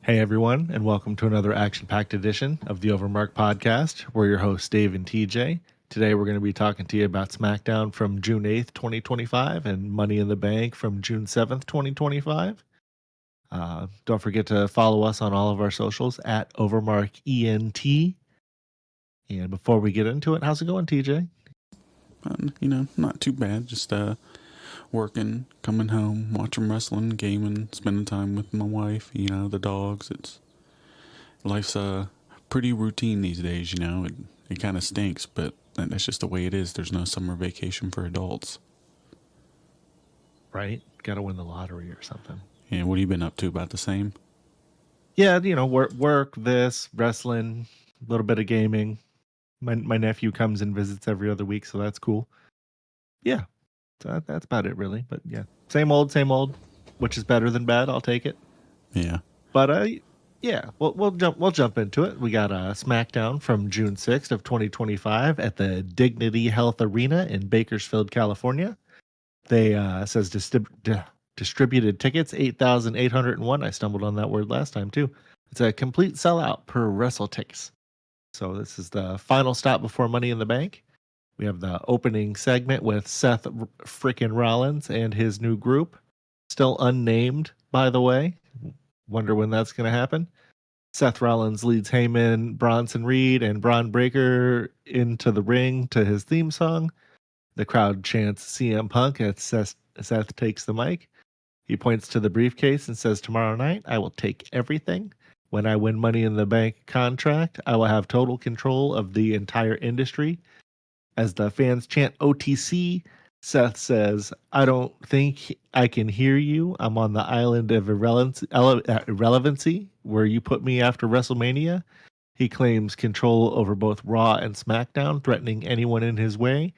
Hey everyone, and welcome to another action-packed edition of the OverMark Podcast. We're your hosts, Dave and TJ. Today we're going to be talking to you about Smackdown from June 8th, 2025, and Money in the Bank from June 7th, 2025. Don't forget to follow us on all of our socials at OverMarkENT. And before we get into it, how's it going, TJ? Not too bad. Just working, coming home, watching wrestling, gaming, spending time with my wife, the dogs. Life's pretty routine these days, It kind of stinks, but that's just the way it is. There's no summer vacation for adults. Right? Got to win the lottery or something. Yeah, what have you been up to? About the same? Yeah, work, this, wrestling, a little bit of gaming. My nephew comes and visits every other week, so that's cool. Yeah. So that's about it, really. But yeah, same old, which is better than bad. I'll take it. Yeah. But yeah, we'll jump into it. We got a SmackDown from June 6th of 2025 at the Dignity Health Arena in Bakersfield, California. They says distributed tickets 8,801. I stumbled on that word last time too. It's a complete sellout per WrestleTix. So this is the final stop before Money in the Bank. We have the opening segment with Seth frickin' Rollins and his new group. Still unnamed, by the way. Wonder when that's going to happen. Seth Rollins leads Heyman, Bronson Reed, and Braun Breaker into the ring to his theme song. The crowd chants CM Punk as Seth takes the mic. He points to the briefcase and says, "Tomorrow night, I will take everything. When I win Money in the Bank contract, I will have total control of the entire industry." As the fans chant OTC, Seth says, "I don't think I can hear you. I'm on the island of irrelevancy where you put me after WrestleMania." He claims control over both Raw and SmackDown, threatening anyone in his way.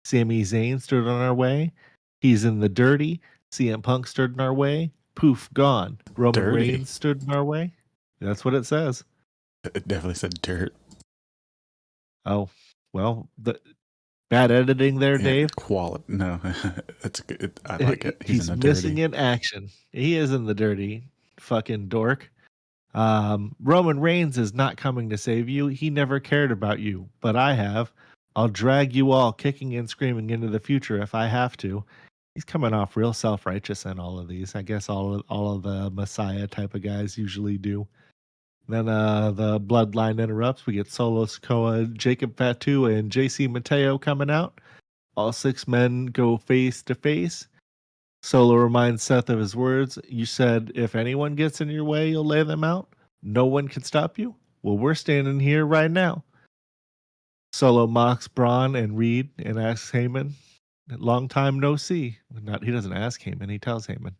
Sami Zayn stood in our way. He's in the dirty. CM Punk stood in our way. Poof, gone. Roman Reigns stood in our way. That's what it says. It definitely said dirt. Oh, well, the bad editing there, Dave. Quality. No, it's good. I like it. He's in the missing dirty. In action. He is in the dirty, fucking dork. Roman Reigns is not coming to save you. He never cared about you, but I have. I'll drag you all kicking and screaming into the future if I have to. He's coming off real self-righteous in all of these. I guess all of the Messiah type of guys usually do. Then the Bloodline interrupts. We get Solo Sikoa, Jacob Fatu, and JC Mateo coming out. All six men go face to face. Solo reminds Seth of his words. "You said if anyone gets in your way, you'll lay them out. No one can stop you. Well, we're standing here right now." Solo mocks Bron and Reed and asks Heyman, "Long time no see." He doesn't ask Heyman, he tells Heyman.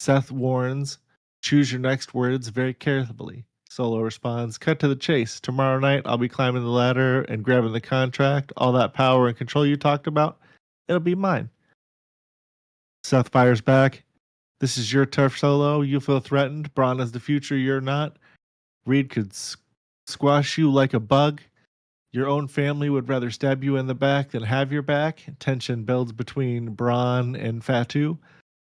Seth warns, "Choose your next words very carefully." Solo responds, "Cut to the chase. Tomorrow night, I'll be climbing the ladder and grabbing the contract. All that power and control you talked about, it'll be mine." Seth fires back, "This is your turf, Solo. You feel threatened. Braun is the future. You're not. Reed could squash you like a bug. Your own family would rather stab you in the back than have your back." Tension builds between Braun and Fatu.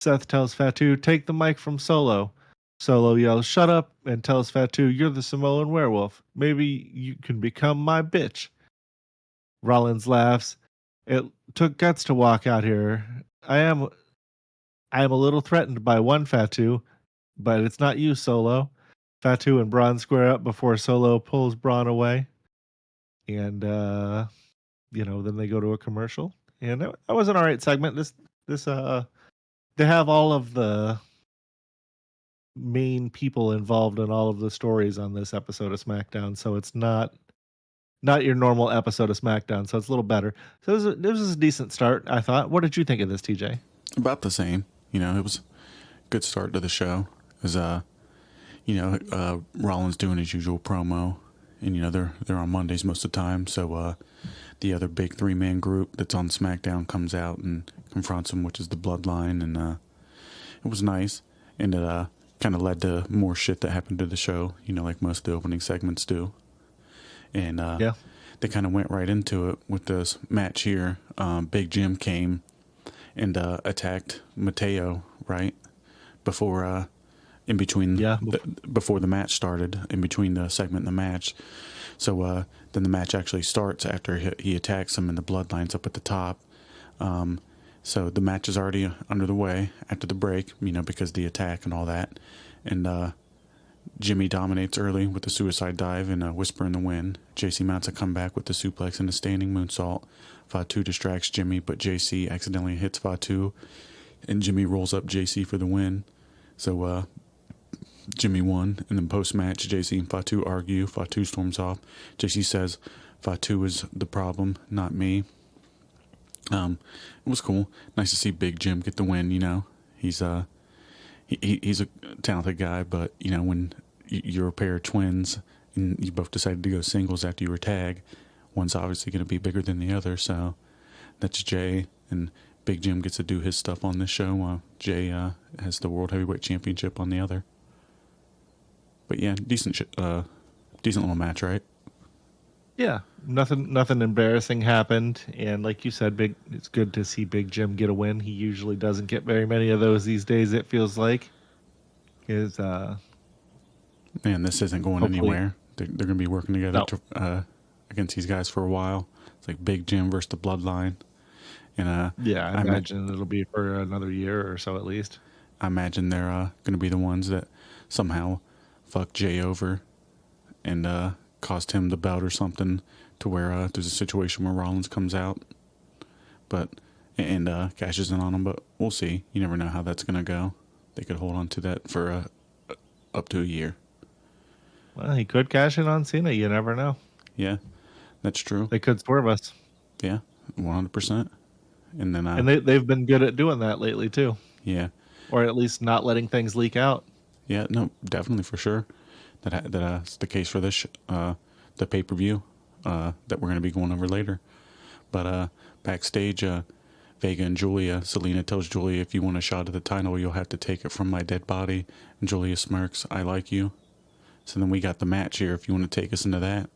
Seth tells Fatu, "Take the mic from Solo." Solo yells, "Shut up," and tells Fatu, "You're the Samoan werewolf. Maybe you can become my bitch." Rollins laughs. "It took guts to walk out here. I am a little threatened by one, Fatu, but it's not you, Solo." Fatu and Braun square up before Solo pulls Braun away. And then they go to a commercial. And that was an alright segment. They have all of the main people involved in all of the stories on this episode of SmackDown, so it's not your normal episode of SmackDown, so it's a little better. So this was a decent start, I thought. What did you think of this, TJ? About the same. It was a good start to the show. It was Rollins doing his usual promo, and they're on Mondays most of the time, so the other big three-man group that's on SmackDown comes out and confronts him, which is the Bloodline, and it was nice, and it kind of led to more shit that happened to the show, like most of the opening segments do. And they kind of went right into it with this match here. Big Jim came and attacked Mateo right before in between, Yeah. before the match started, in between the segment and the match. So then the match actually starts after he attacks him and the Bloodline's up at the top. So the match is already under the way after the break, because of the attack and all that. And Jimmy dominates early with the suicide dive and a whisper in the wind. JC mounts a comeback with the suplex and a standing moonsault. Fatu distracts Jimmy, but JC accidentally hits Fatu, and Jimmy rolls up JC for the win. So Jimmy won, and then post-match, JC and Fatu argue. Fatu storms off. JC says Fatu is the problem, not me. It was cool. Nice to see Big Jim get the win, He's he's a talented guy, but, when you're a pair of twins and you both decided to go singles after you were tag, one's obviously going to be bigger than the other, so that's Jay, and Big Jim gets to do his stuff on this show while Jay has the World Heavyweight Championship on the other. But yeah, decent little match, right? Yeah, nothing embarrassing happened, and like you said, it's good to see Big Jim get a win. He usually doesn't get very many of those these days, it feels like. Man, this isn't going anywhere. They're going to be working together against these guys for a while. It's like Big Jim versus the Bloodline. And I imagine it'll be for another year or so at least. I imagine they're going to be the ones that somehow fuck Jay over and cost him the belt or something, to where there's a situation where Rollins comes out and cashes in on him. But we'll see. You never know how that's going to go. They could hold on to that for up to a year. Well, he could cash in on Cena. You never know. Yeah, that's true. They could swerve us. Yeah, 100%. And then and they've been good at doing that lately too. Yeah, or at least not letting things leak out. Yeah, no, definitely for sure. That's the case for this the pay-per-view that we're going to be going over later. But backstage, Vega and Julia, Selena tells Julia, if you want a shot at the title, you'll have to take it from my dead body. And Julia smirks, I like you. So then we got the match here, if you want to take us into that.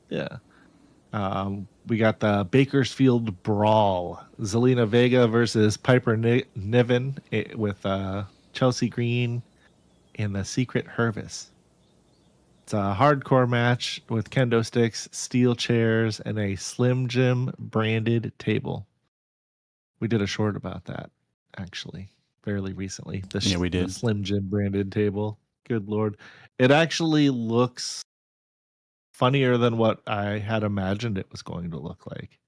Yeah. We got the Bakersfield Brawl. Zelina Vega versus Piper Niven with Chelsea Green and the Secret Hervis. It's a hardcore match with kendo sticks, steel chairs, and a Slim Jim branded table. We did a short about that, actually, fairly recently. We did. The Slim Jim branded table. Good Lord. It actually looks funnier than what I had imagined it was going to look like.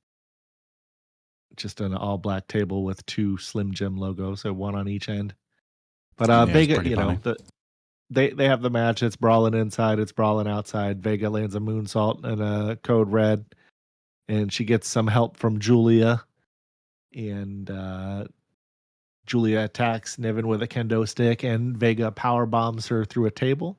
Just an all black table with two Slim Jim logos, so one on each end. But Vega, they have the match. It's brawling inside, it's brawling outside. Vega lands a moonsault and a code red, and she gets some help from Julia. And Julia attacks Niven with a kendo stick, and Vega power bombs her through a table.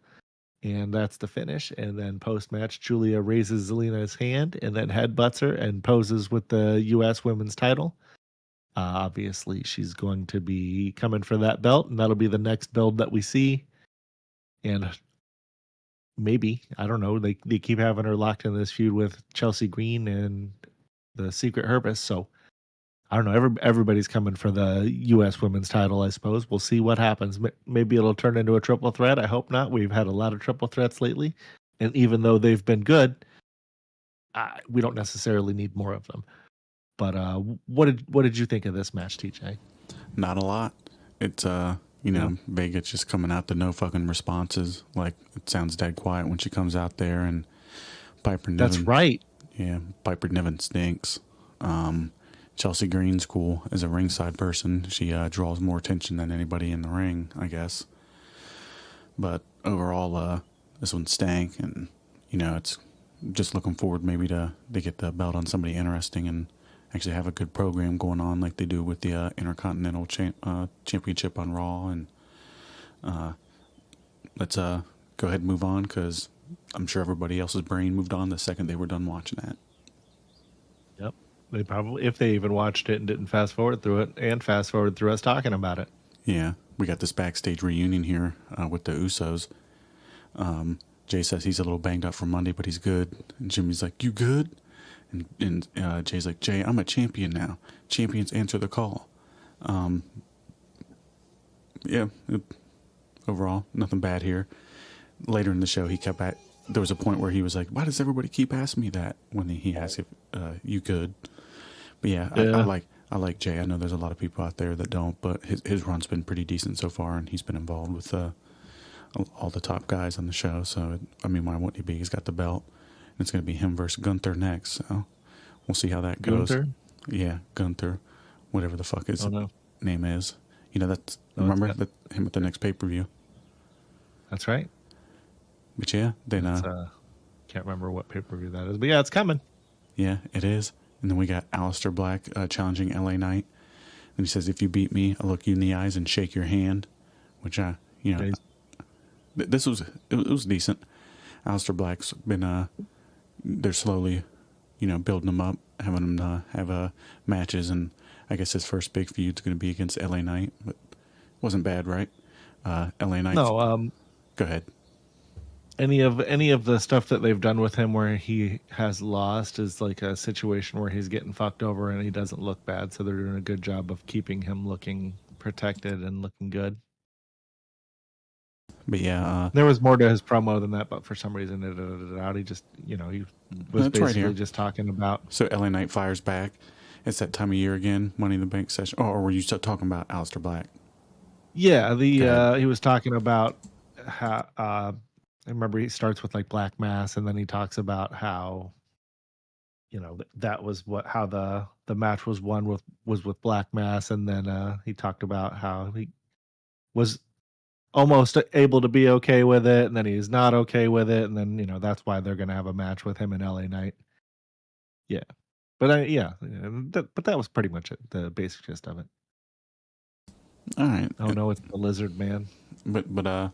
And that's the finish. And then post-match, Julia raises Zelina's hand and then headbutts her and poses with the U.S. women's title. Obviously, she's going to be coming for that belt, and that'll be the next build that we see. And maybe, I don't know, they keep having her locked in this feud with Chelsea Green and the Secret Herpes. So, I don't know, everybody's coming for the U.S. women's title, I suppose. We'll see what happens. Maybe it'll turn into a triple threat. I hope not. We've had a lot of triple threats lately. And even though they've been good, we don't necessarily need more of them. But what did you think of this match, TJ? Not a lot. It's, Vega just coming out to no fucking responses. Like, it sounds dead quiet when she comes out there. And Piper Niven. That's right. Yeah, Piper Niven stinks. Chelsea Green's cool as a ringside person. She draws more attention than anybody in the ring, I guess. But overall, this one stank, and it's just looking forward maybe to get the belt on somebody interesting and actually have a good program going on like they do with the Intercontinental Championship on Raw. And let's go ahead and move on, because I'm sure everybody else's brain moved on the second they were done watching that. Yep. They probably, if they even watched it and didn't fast forward through it, and fast forward through us talking about it. Yeah, we got this backstage reunion here with the Usos. Jay says he's a little banged up from Monday, but he's good. And Jimmy's like, "You good?" And Jay's like, "Jay, I'm a champion now. Champions answer the call." overall. Nothing bad here. Later in the show, there was a point where he was like, why does everybody keep asking me that? When he asked if you could. But yeah, Yeah. I like Jay. I know there's a lot of people out there that don't, but his run's been pretty decent so far, and he's been involved with all the top guys on the show. So, why wouldn't he be? He's got the belt. And it's going to be him versus Gunther next. So we'll see how that goes. Gunther? Yeah, Gunther. Whatever the fuck his name is. Remember him at the next pay-per-view. That's right. But yeah, then... can't remember what pay-per-view that is. But yeah, it's coming. Yeah, it is. And then we got Aleister Black challenging LA Knight. And he says, if you beat me, I'll look you in the eyes and shake your hand. Which, this was decent. Aleister Black's been, they're slowly, building him up, having him have matches. And I guess his first big feud's going to be against LA Knight. But it wasn't bad, right? LA Knight. No, go ahead. Any of the stuff that they've done with him where he has lost is like a situation where he's getting fucked over and he doesn't look bad. So they're doing a good job of keeping him looking protected and looking good. But yeah, there was more to his promo than that, but for some reason it edited out. He just, he was basically just talking about. So LA Knight fires back. It's that time of year again, Money in the Bank session. Oh, or were you still talking about Aleister Black? Yeah, he was talking about how. I remember he starts with like Black Mass, and then he talks about how, that was how the match was won with Black Mass, and then he talked about how he was almost able to be okay with it, and then he's not okay with it, and then that's why they're going to have a match with him and LA Knight. Yeah, but but that was pretty much it, the basic gist of it. All right. Oh no, it's the Lizard Man. But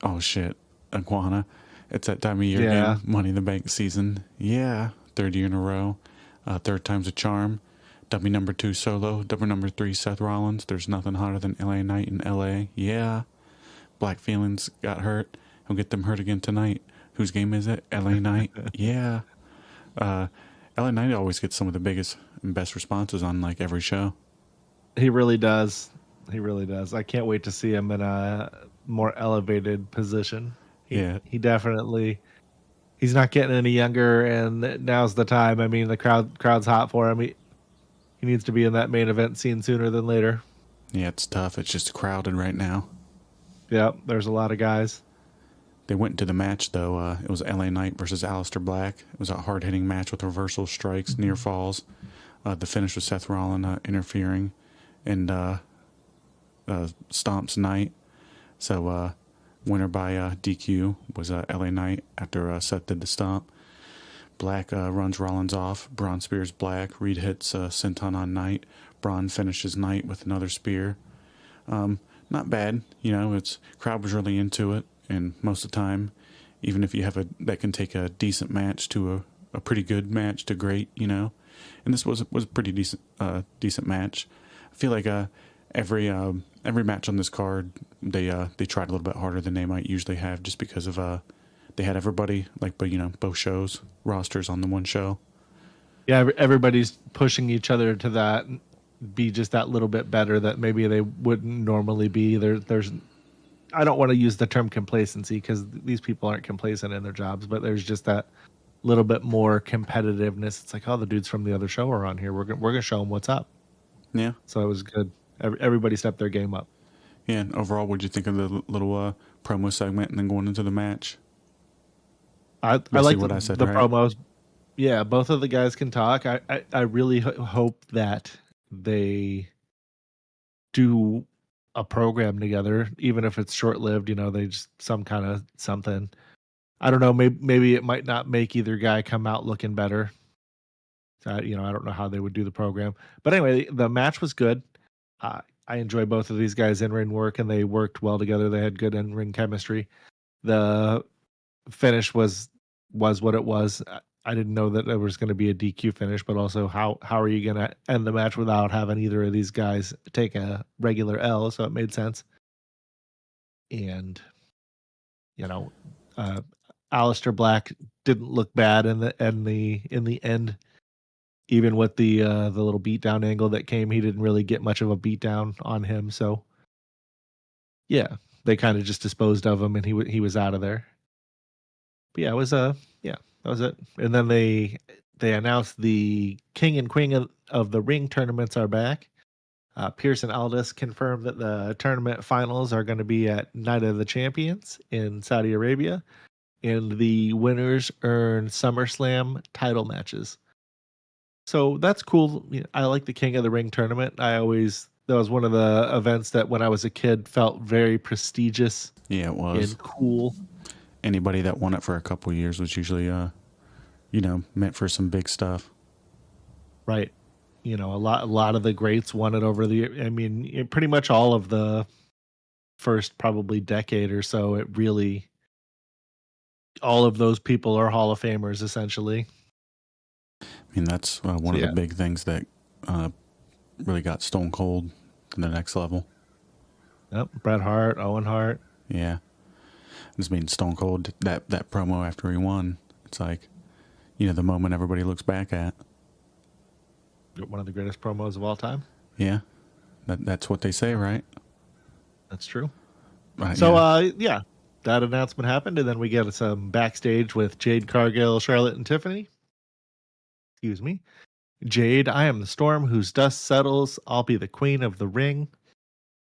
oh shit. Iguana. It's that time of year again. Money in the Bank season. Yeah. 3rd year in a row. 3rd time's a charm. W number 2 solo. W number 3 Seth Rollins. There's nothing hotter than LA Knight in LA. Yeah. Black Feelings got hurt. He'll get them hurt again tonight. Whose game is it? LA Knight. Yeah. LA Knight always gets some of the biggest and best responses on like every show. He really does. He really does. I can't wait to see him in a more elevated position. He definitely, he's not getting any younger, and now's the time. The crowd's hot for him. He needs to be in that main event scene sooner than later. Yeah, it's tough. It's just crowded right now. Yeah, there's a lot of guys. They went into the match, though. It was LA Knight versus Aleister Black. It was a hard-hitting match with reversal strikes, near falls. The finish was Seth Rollins interfering and stomps Knight. So, winner by DQ was LA Knight after Seth did the stomp. Black runs Rollins off. Bron spears Black. Reed hits Senton on Knight. Bron finishes Knight with another spear. Not bad. It's crowd was really into it. And most of the time, even if you have that can take a decent match to a pretty good match to great, And this was a pretty decent match. I feel like every match on this card, they tried a little bit harder than they might usually have, just because of they had everybody both shows rosters on the one show. Yeah, everybody's pushing each other to that, be just that little bit better that maybe they wouldn't normally be. There's I don't want to use the term complacency because these people aren't complacent in their jobs, but there's just that little bit more competitiveness. It's like, oh, the dudes from the other show are on here. We're gonna show them what's up. Yeah. So it was good. Everybody stepped their game up. Yeah. And overall, what'd you think of the little promo segment and then going into the match? I like what I said, the right? promos. Yeah, both of the guys can talk. I really hope that they do a program together, even if it's short lived. They just some kind of something. I don't know. Maybe it might not make either guy come out looking better. I don't know how they would do the program. But anyway, the match was good. I enjoy both of these guys' in-ring work, and they worked well together. They had good in-ring chemistry. The finish was what it was. I didn't know that there was going to be a DQ finish, but also how are you going to end the match without having either of these guys take a regular L? So it made sense. And Aleister Black didn't look bad in the end. Even with the little beatdown angle that came, he didn't really get much of a beatdown on him. So, yeah, they kind of just disposed of him, and he was out of there. But yeah, it was yeah, that was it. And then they announced the King and Queen of the Ring tournaments are back. Pierce and Aldis confirmed that the tournament finals are going to be at Night of the Champions in Saudi Arabia, and the winners earn SummerSlam title matches. So that's cool. I like the King of the Ring tournament. That was one of the events that when I was a kid felt very prestigious. Yeah, it was. And cool. Anybody that won it for a couple of years was usually, meant for some big stuff. Right. A lot of the greats won it over the. I mean, pretty much all of the first probably decade or so. It really, all of those people are Hall of Famers essentially. I mean, that's one of the big things that really got Stone Cold to the next level. Yep, Bret Hart, Owen Hart. Yeah, this means Stone Cold that promo after he won. It's like, the moment everybody looks back at. One of the greatest promos of all time. Yeah, that's what they say, right? That's true. Right, so, that announcement happened, and then we get some backstage with Jade Cargill, Charlotte, and Tiffany. Excuse me. Jade, I am the storm whose dust settles. I'll be the queen of the ring.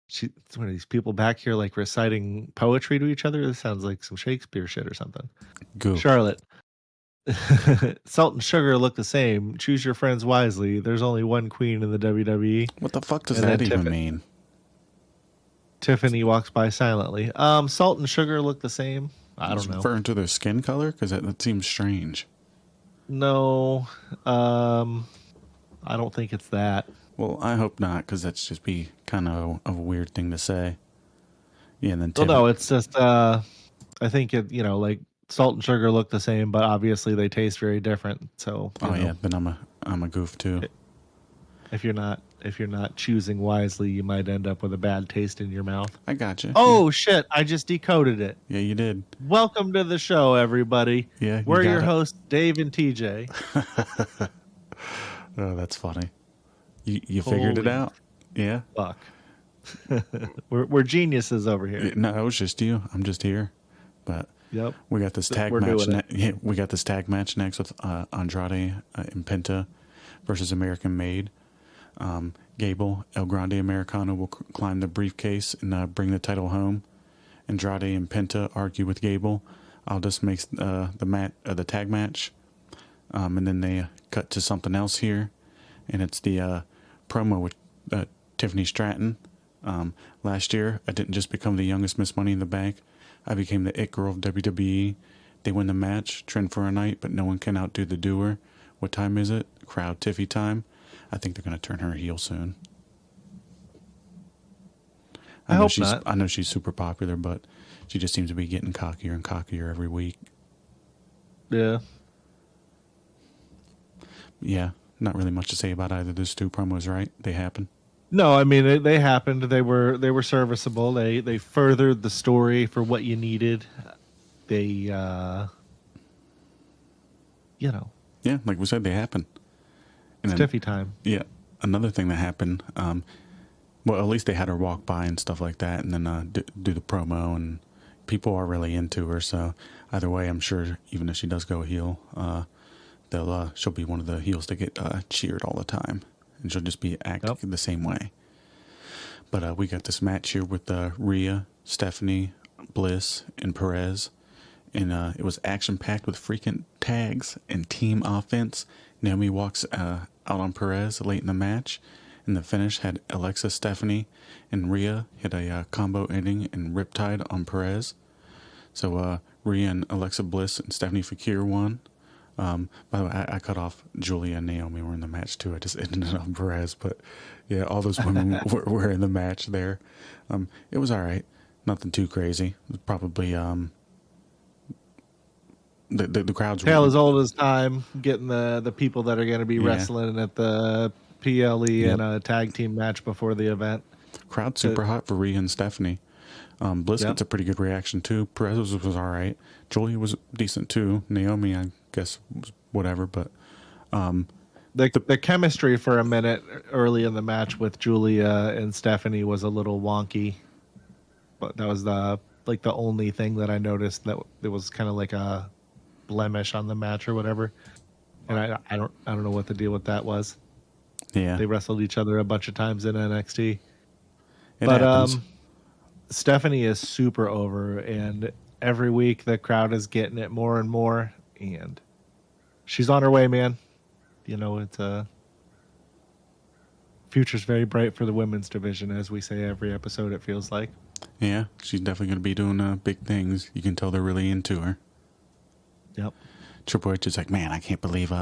It's one of these people back here like reciting poetry to each other. This sounds like some Shakespeare shit or something. Go. Charlotte. Salt and sugar look the same. Choose your friends wisely. There's only one queen in the WWE. What the fuck does that even mean? Tiffany walks by silently. Salt and sugar look the same. I don't know. Referring to their skin color? Because that seems strange. No. I don't think it's that. Well, I hope not, because that's just be kind of a weird thing to say. Yeah, and then Well, no, it's just, I think it, like salt and sugar look the same, but obviously they taste very different. So, yeah, then I'm a goof too. If you're not choosing wisely, you might end up with a bad taste in your mouth. I gotcha. Oh, yeah. Shit, I just decoded it. Yeah, you did. Welcome to the show, everybody. Yeah, we're your hosts, Dave and TJ. Oh, that's funny. You figured it out? Yeah. Fuck. we're geniuses over here. No, it was just you. I'm just here. But yep. We got this tag match. We got this tag match next with Andrade and Penta versus American Made. Gable, El Grande Americano will climb the briefcase and bring the title home. Andrade and Penta argue with Gable. Aldis makes the tag match. And then they cut to something else here. And it's the promo with Tiffany Stratton. Last year, I didn't just become the youngest Miss Money in the Bank. I became the it girl of WWE. They win the match, trend for a night, but no one can outdo the doer. What time is it? Crowd Tiffy time. I think they're going to turn her heel soon. I hope not. I know she's super popular, but she just seems to be getting cockier and cockier every week. Yeah. Yeah, not really much to say about either of those two promos, right? They happen. No, I mean they happened. They were serviceable. They furthered the story for what you needed. They, Yeah, like we said, they happen. And it's Tiffy time. Yeah, another thing that happened. Well, at least they had her walk by and stuff like that, and then do the promo, and people are really into her. So either way, I'm sure even if she does go heel, she'll be one of the heels that get cheered all the time. And she'll just be acting the same way. But we got this match here with Rhea, Stephanie, Bliss, and Perez. And it was action-packed with freaking tags and team offense. Naomi walks out on Perez late in the match. And the finish had Alexa, Stephanie, and Rhea hit a combo ending and Riptide on Perez. So Rhea and Alexa Bliss and Stephanie Fakir won. By the way, I cut off Julia and Naomi were in the match too. I just ended it on Perez, but yeah, all those women were in the match there. It was all right, nothing too crazy. It was probably the crowd's tale as old as time. Getting the people that are going to be wrestling at the PLE in a tag team match before the event. Crowd super hot for Rhea and Stephanie. Bliss gets a pretty good reaction too. Perez was all right. Julia was decent too. Naomi, I guess, was whatever. But the chemistry for a minute early in the match with Julia and Stephanie was a little wonky. but that was the only thing that I noticed that it was kind of like a blemish on the match or whatever. And I don't know what the deal with that was. Yeah, they wrestled each other a bunch of times in NXT. it happens. Stephanie is super over, and every week the crowd is getting it more and more, and she's on her way, man. You know, it's future's very bright for the women's division, as we say every episode, it feels like. Yeah, she's definitely going to be doing big things. You can tell they're really into her. Yep. Triple H is like, man, I can't believe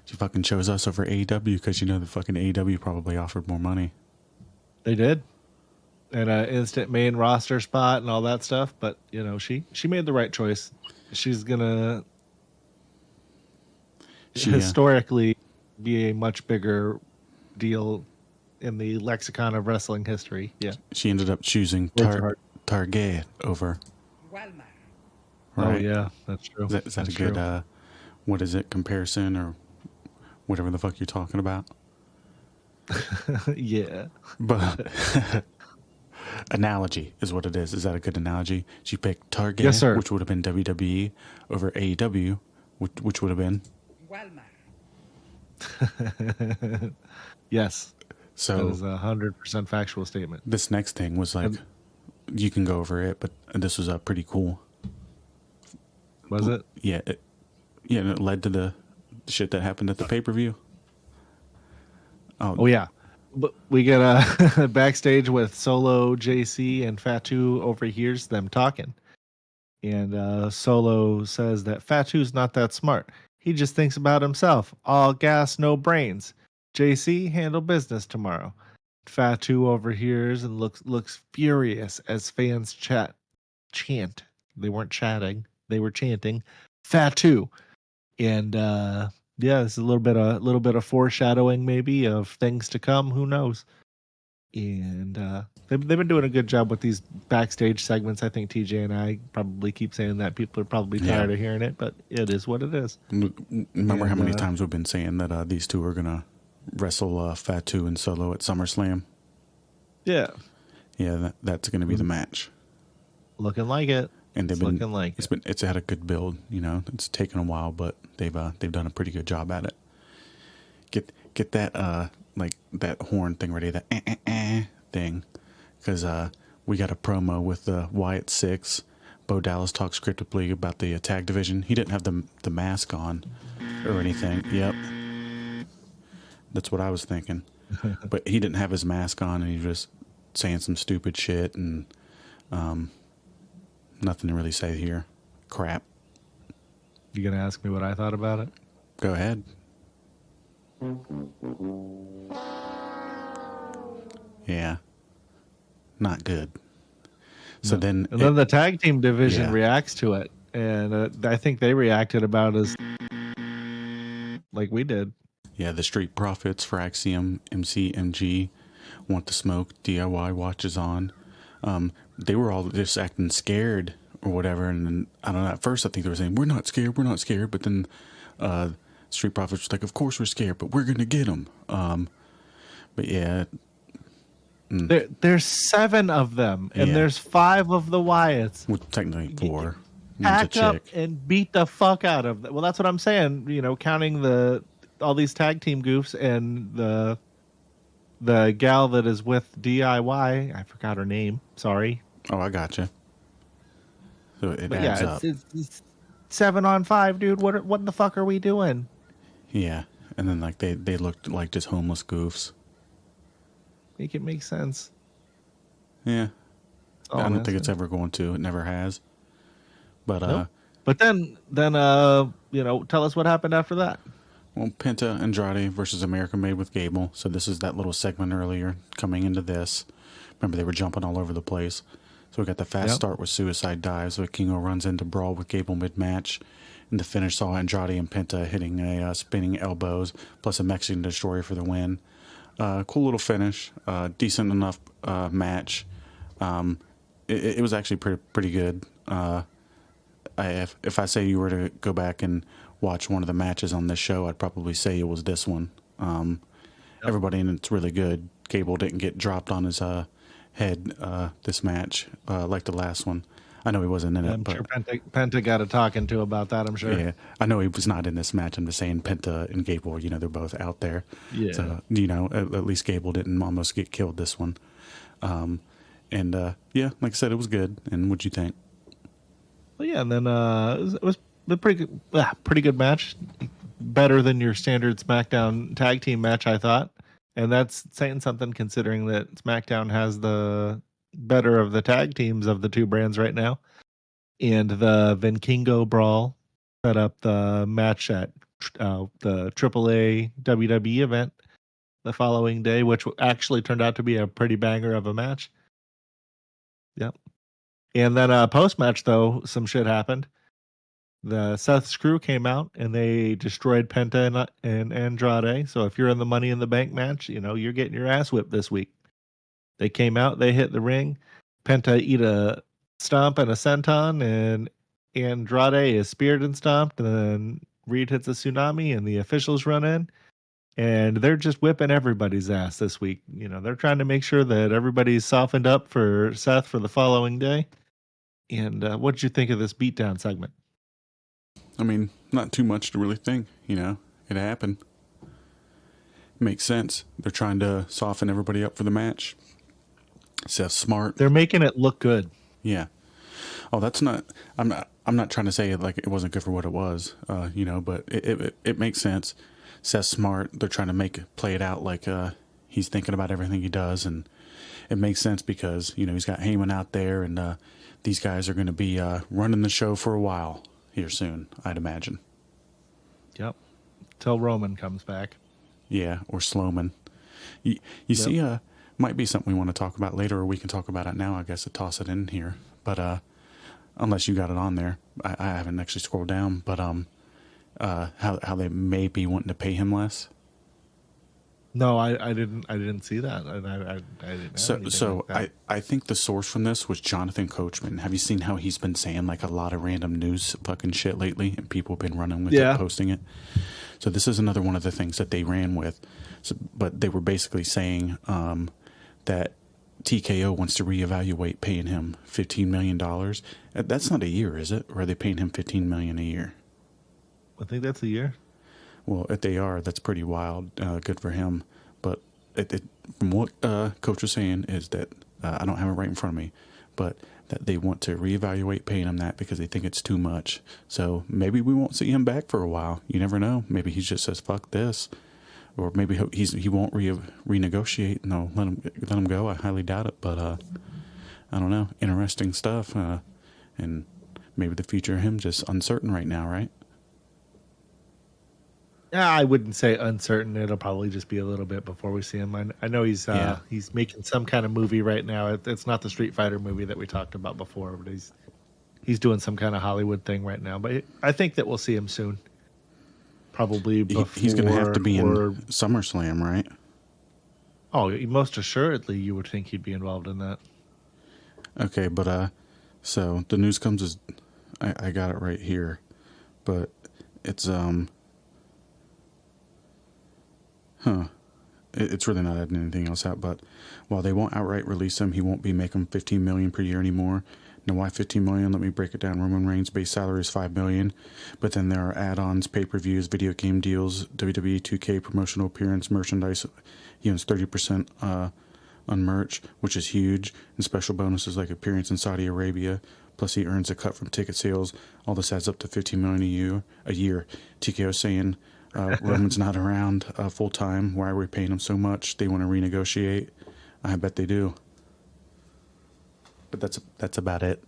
she fucking chose us over AEW, because you know the fucking AEW probably offered more money. They did. And an instant main roster spot and all that stuff, but you know, she made the right choice. She's gonna historically be a much bigger deal in the lexicon of wrestling history. Yeah, she ended up choosing Target over Walmart. Right? Oh yeah, that's true. Is that a good what is it, comparison or whatever the fuck you're talking about? Yeah, but analogy is what it is. Is that a good analogy? She picked Target, yes, sir, which would have been WWE, over AEW, which would have been Walmart. Yes. So that is 100% factual statement. This next thing was like, you can go over it, but this was pretty cool. Was it? Yeah, and it led to the shit that happened at the pay-per-view. Oh yeah. But we get backstage with Solo, JC, and Fatu overhears them talking. And Solo says that Fatu's not that smart. He just thinks about himself. All gas, no brains. JC, handle business tomorrow. Fatu overhears and looks furious as fans chant. They weren't chatting. They were chanting Fatu. And yeah, it's a little bit of foreshadowing maybe of things to come. Who knows? And they've been doing a good job with these backstage segments. I think TJ and I probably keep saying that. People are probably tired of hearing it, but it is what it is. Remember how many times we've been saying that these two are gonna wrestle Fatu and Solo at SummerSlam? Yeah, that's gonna be the match. Looking like it. And it's had a good build. You know, it's taken a while, but they've done a pretty good job at it. Get that like that horn thing ready, that thing, because we got a promo with Wyatt Six. Bo Dallas talks scriptically about the tag division. He didn't have the mask on or anything. Yep, that's what I was thinking. But he didn't have his mask on, and he was just saying some stupid shit and nothing to really say here. Crap. You gonna ask me what I thought about it? Go ahead. Yeah. Not good. So then the tag team division reacts to it, and I think they reacted about as like we did. Yeah, the Street Profits for Axiom, MCMG, Want to Smoke, DIY watches on. They were all just acting scared or whatever, and then, I don't know, at first I think they were saying, we're not scared, but then Street Profits was like, of course we're scared, but we're gonna get them. But yeah. There's 7 of them, and there's 5 of the Wyatts. Well, technically 4. Pack up and beat the fuck out of them. Well, that's what I'm saying, you know, counting all these tag team goofs and the gal that is with DIY. I forgot her name. Sorry. Oh, I gotcha. So it adds up. It's 7 on 5, dude. What the fuck are we doing? Yeah, and then like they looked like just homeless goofs. Make it make sense. Yeah, I don't think it's ever going to. It never has. But nope. But then you know, tell us what happened after that. Well, Penta Andrade versus America Made with Gable. So this is that little segment earlier coming into this. Remember, they were jumping all over the place. So we got the fast start with suicide dives. So Kingo runs into brawl with Gable mid-match. And the finish saw Andrade and Penta hitting a spinning elbows, plus a Mexican destroyer for the win. Cool little finish. Decent enough match. It was actually pretty good. If I say you were to go back and watch one of the matches on this show, I'd probably say it was this one. Everybody in it's really good. Gable didn't get dropped on his head this match like the last one. I know he wasn't in it. I'm but, sure Penta got a talking to about that, I'm sure. Yeah, I know he was not in this match. I'm just saying Penta and Gable, they're both out there. Yeah. So, at least Gable didn't almost get killed this one. Yeah, like I said, it was good. And what'd you think? Well, yeah, and then it was a pretty good match. Better than your standard SmackDown tag team match, I thought. And that's saying something considering that SmackDown has the better of the tag teams of the two brands right now. And the Vikingo Brawl set up the match at the AAA WWE event the following day, which actually turned out to be a pretty banger of a match. Yep. And then post-match, though, some shit happened. The Seth's crew came out and they destroyed Penta and Andrade. So if you're in the Money in the Bank match, you're getting your ass whipped this week. They came out, they hit the ring. Penta eat a stomp and a senton, and Andrade is speared and stomped. And then Reed hits a tsunami, and the officials run in, and they're just whipping everybody's ass this week. They're trying to make sure that everybody's softened up for Seth for the following day. And what did you think of this beatdown segment? I mean, not too much to really think. It happened. Makes sense. They're trying to soften everybody up for the match. Seth's smart. They're making it look good. Yeah. Oh, that's not. I'm not trying to say it like it wasn't good for what it was. But it makes sense. Seth's smart. They're trying to play it out like he's thinking about everything he does, and it makes sense because he's got Heyman out there, and these guys are going to be running the show for a while here soon, I'd imagine. Yep. Till Roman comes back. Yeah, or Slowman. You see, might be something we want to talk about later, or we can talk about it now, I guess, to toss it in here. But unless you got it on there. I haven't actually scrolled down, but how they may be wanting to pay him less. No, I didn't see that. I didn't. So like I think the source from this was Jonathan Coachman. Have you seen how he's been saying like a lot of random news fucking shit lately, and people have been running with it, posting it. So this is another one of the things that they ran with. So, but they were basically saying that TKO wants to reevaluate paying him $15 million. That's not a year, is it? Or are they paying him $15 million a year? I think that's a year. Well, if they are, that's pretty wild. Good for him. But from what Coach was saying is that, I don't have it right in front of me, but that they want to reevaluate paying him that because they think it's too much. So maybe we won't see him back for a while. You never know. Maybe he just says, fuck this. Or maybe he won't renegotiate and they'll let him go. I highly doubt it. But I don't know. Interesting stuff. And maybe the future of him just uncertain right now, right? Yeah, I wouldn't say uncertain. It'll probably just be a little bit before we see him. I know he's making some kind of movie right now. It's not the Street Fighter movie that we talked about before, but he's doing some kind of Hollywood thing right now. But I think that we'll see him soon. Probably before. He's going to have to be in SummerSlam, right? Oh, most assuredly, you would think he'd be involved in that. Okay, but so the news comes as I got it right here, but it's It's really not adding anything else out, but while they won't outright release him, he won't be making $15 million per year anymore. Now, why $15 million? Let me break it down. Roman Reigns' base salary is $5 million, but then there are add-ons, pay-per-views, video game deals, WWE 2K promotional appearance, merchandise. He owns 30% on merch, which is huge, and special bonuses like appearance in Saudi Arabia. Plus, he earns a cut from ticket sales. All this adds up to $15 million a year. TKO saying. Roman's not around full time. Why are we paying him so much? They want to renegotiate. I bet they do. But that's about it.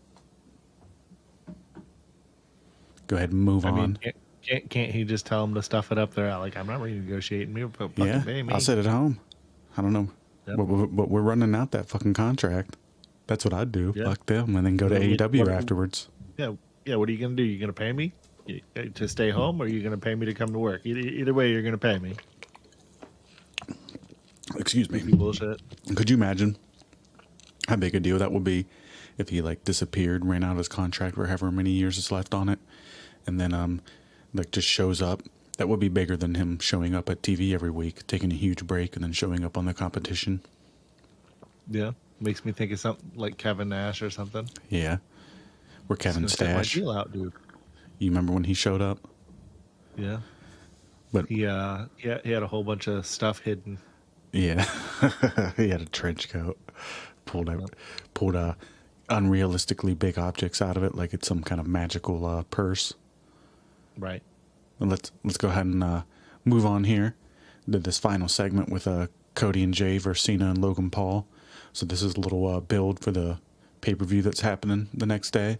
Go ahead and move on. Can't he just tell him to stuff it up there? Like, I'm not renegotiating. Me, I'll sit at home. I don't know, yep. but we're running out that fucking contract. That's what I'd do. Yep. Fuck them, and then go to AEW afterwards. Yeah. What are you gonna do? You gonna pay me to stay home, or are you going to pay me to come to work? Either way, you're going to pay me. Excuse me. Bullshit. Could you imagine how big a deal that would be if he disappeared, ran out of his contract, or however many years is left on it, and then just shows up? That would be bigger than him showing up at TV every week, taking a huge break, and then showing up on the competition. Yeah. Makes me think of something like Kevin Nash or something. Yeah. Or Kevin Stash. My deal out, dude. You remember when he showed up? Yeah. But he had a whole bunch of stuff hidden. Yeah. He had a trench coat. Pulled unrealistically big objects out of it like it's some kind of magical purse. Right. And let's go ahead and move on here to this final segment with Cody and Jay versus Cena and Logan Paul. So this is a little build for the pay-per-view that's happening the next day,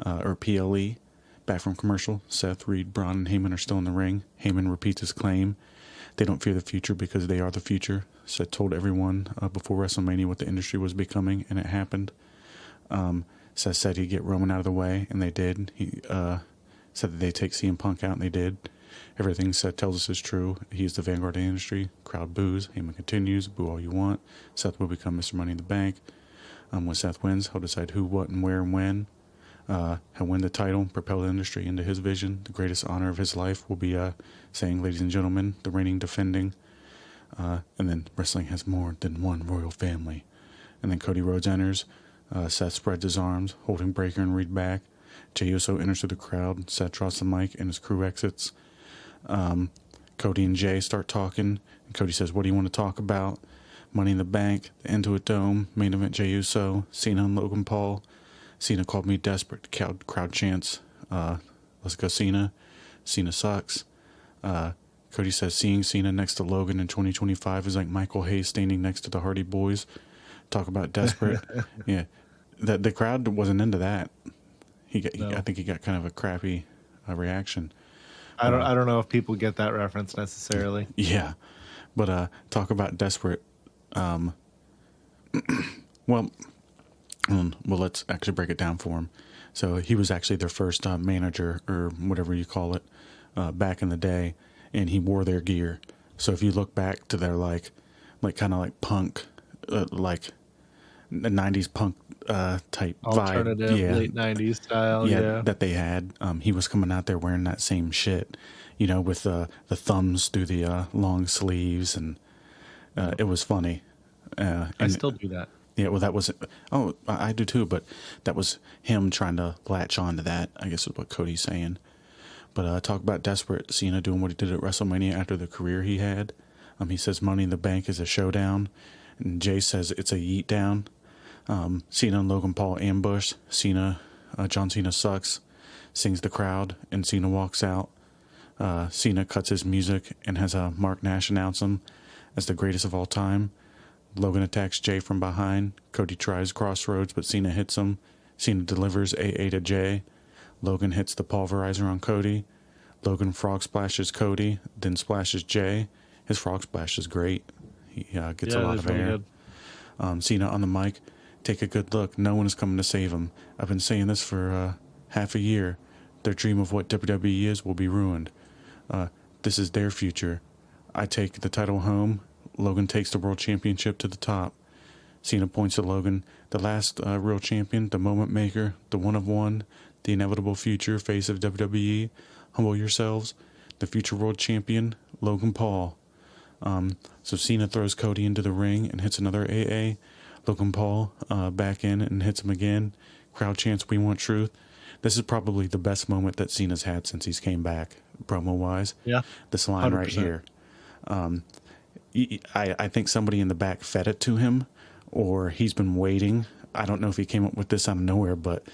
or PLE. Back from commercial, Seth, Reed, Bron, and Heyman are still in the ring. Heyman repeats his claim. They don't fear the future because they are the future. Seth told everyone before WrestleMania what the industry was becoming, and it happened. Seth said he'd get Roman out of the way, and they did. He said that they'd take CM Punk out, and they did. Everything Seth tells us is true. He's the vanguard of the industry. Crowd boos. Heyman continues. Boo all you want. Seth will become Mr. Money in the Bank. When Seth wins, he'll decide who, what, and where, and when. He'll win the title, propel the industry into his vision. The greatest honor of his life will be saying, ladies and gentlemen, the reigning, defending. And then wrestling has more than one royal family. And then Cody Rhodes enters. Seth spreads his arms, holding Breaker and Reed back. Jey Uso enters through the crowd. Seth drops the mic, and his crew exits. Cody and Jay start talking. And Cody says, what do you want to talk about? Money in the Bank, the Intuit Dome, main event Jey Uso, Cena and Logan Paul. Cena called me desperate. Crowd chants, let's go Cena. Cena sucks. Cody says seeing Cena next to Logan in 2025 is like Michael Hayes standing next to the Hardy Boys. Talk about desperate. Yeah. The crowd wasn't into that. I think he got kind of a crappy reaction. I don't know if people get that reference necessarily. Yeah. But talk about desperate. Well, let's actually break it down for him. So he was actually their first manager, or whatever you call it, back in the day, and he wore their gear. So if you look back to their like kind of like punk, like the 90s punk type alternative vibe, yeah, late 90s style, yeah, that they had, he was coming out there wearing that same shit, with the thumbs through the long sleeves, and it was funny. I still do that. Yeah, well, that was... Oh, I do too, but that was him trying to latch on to that, I guess is what Cody's saying. But talk about desperate. Cena doing what he did at WrestleMania after the career he had. He says Money in the Bank is a showdown, and Jay says it's a yeet down. Cena and Logan Paul ambush. John Cena sucks, sings the crowd, and Cena walks out. Cena cuts his music and has Mark Nash announce him as the greatest of all time. Logan attacks Jay from behind. Cody tries crossroads, but Cena hits him. Cena delivers AA to Jay. Logan hits the pulverizer on Cody. Logan frog splashes Cody, then splashes Jay. His frog splash is great. He gets a lot of air. Cena on the mic. Take a good look. No one is coming to save him. I've been saying this for half a year. Their dream of what WWE is will be ruined. This is their future. I take the title home. Logan takes the world championship to the top. Cena points to Logan, the last real champion, the moment maker, the one of one, the inevitable future face of WWE. Humble yourselves. The future world champion, Logan Paul. So Cena throws Cody into the ring and hits another AA. Logan Paul back in and hits him again. Crowd chants, we want truth. This is probably the best moment that Cena's had since he's came back, promo-wise. Yeah. This line 100%. right here. I think somebody in the back fed it to him, or he's been waiting. I don't know if he came up with this out of nowhere, but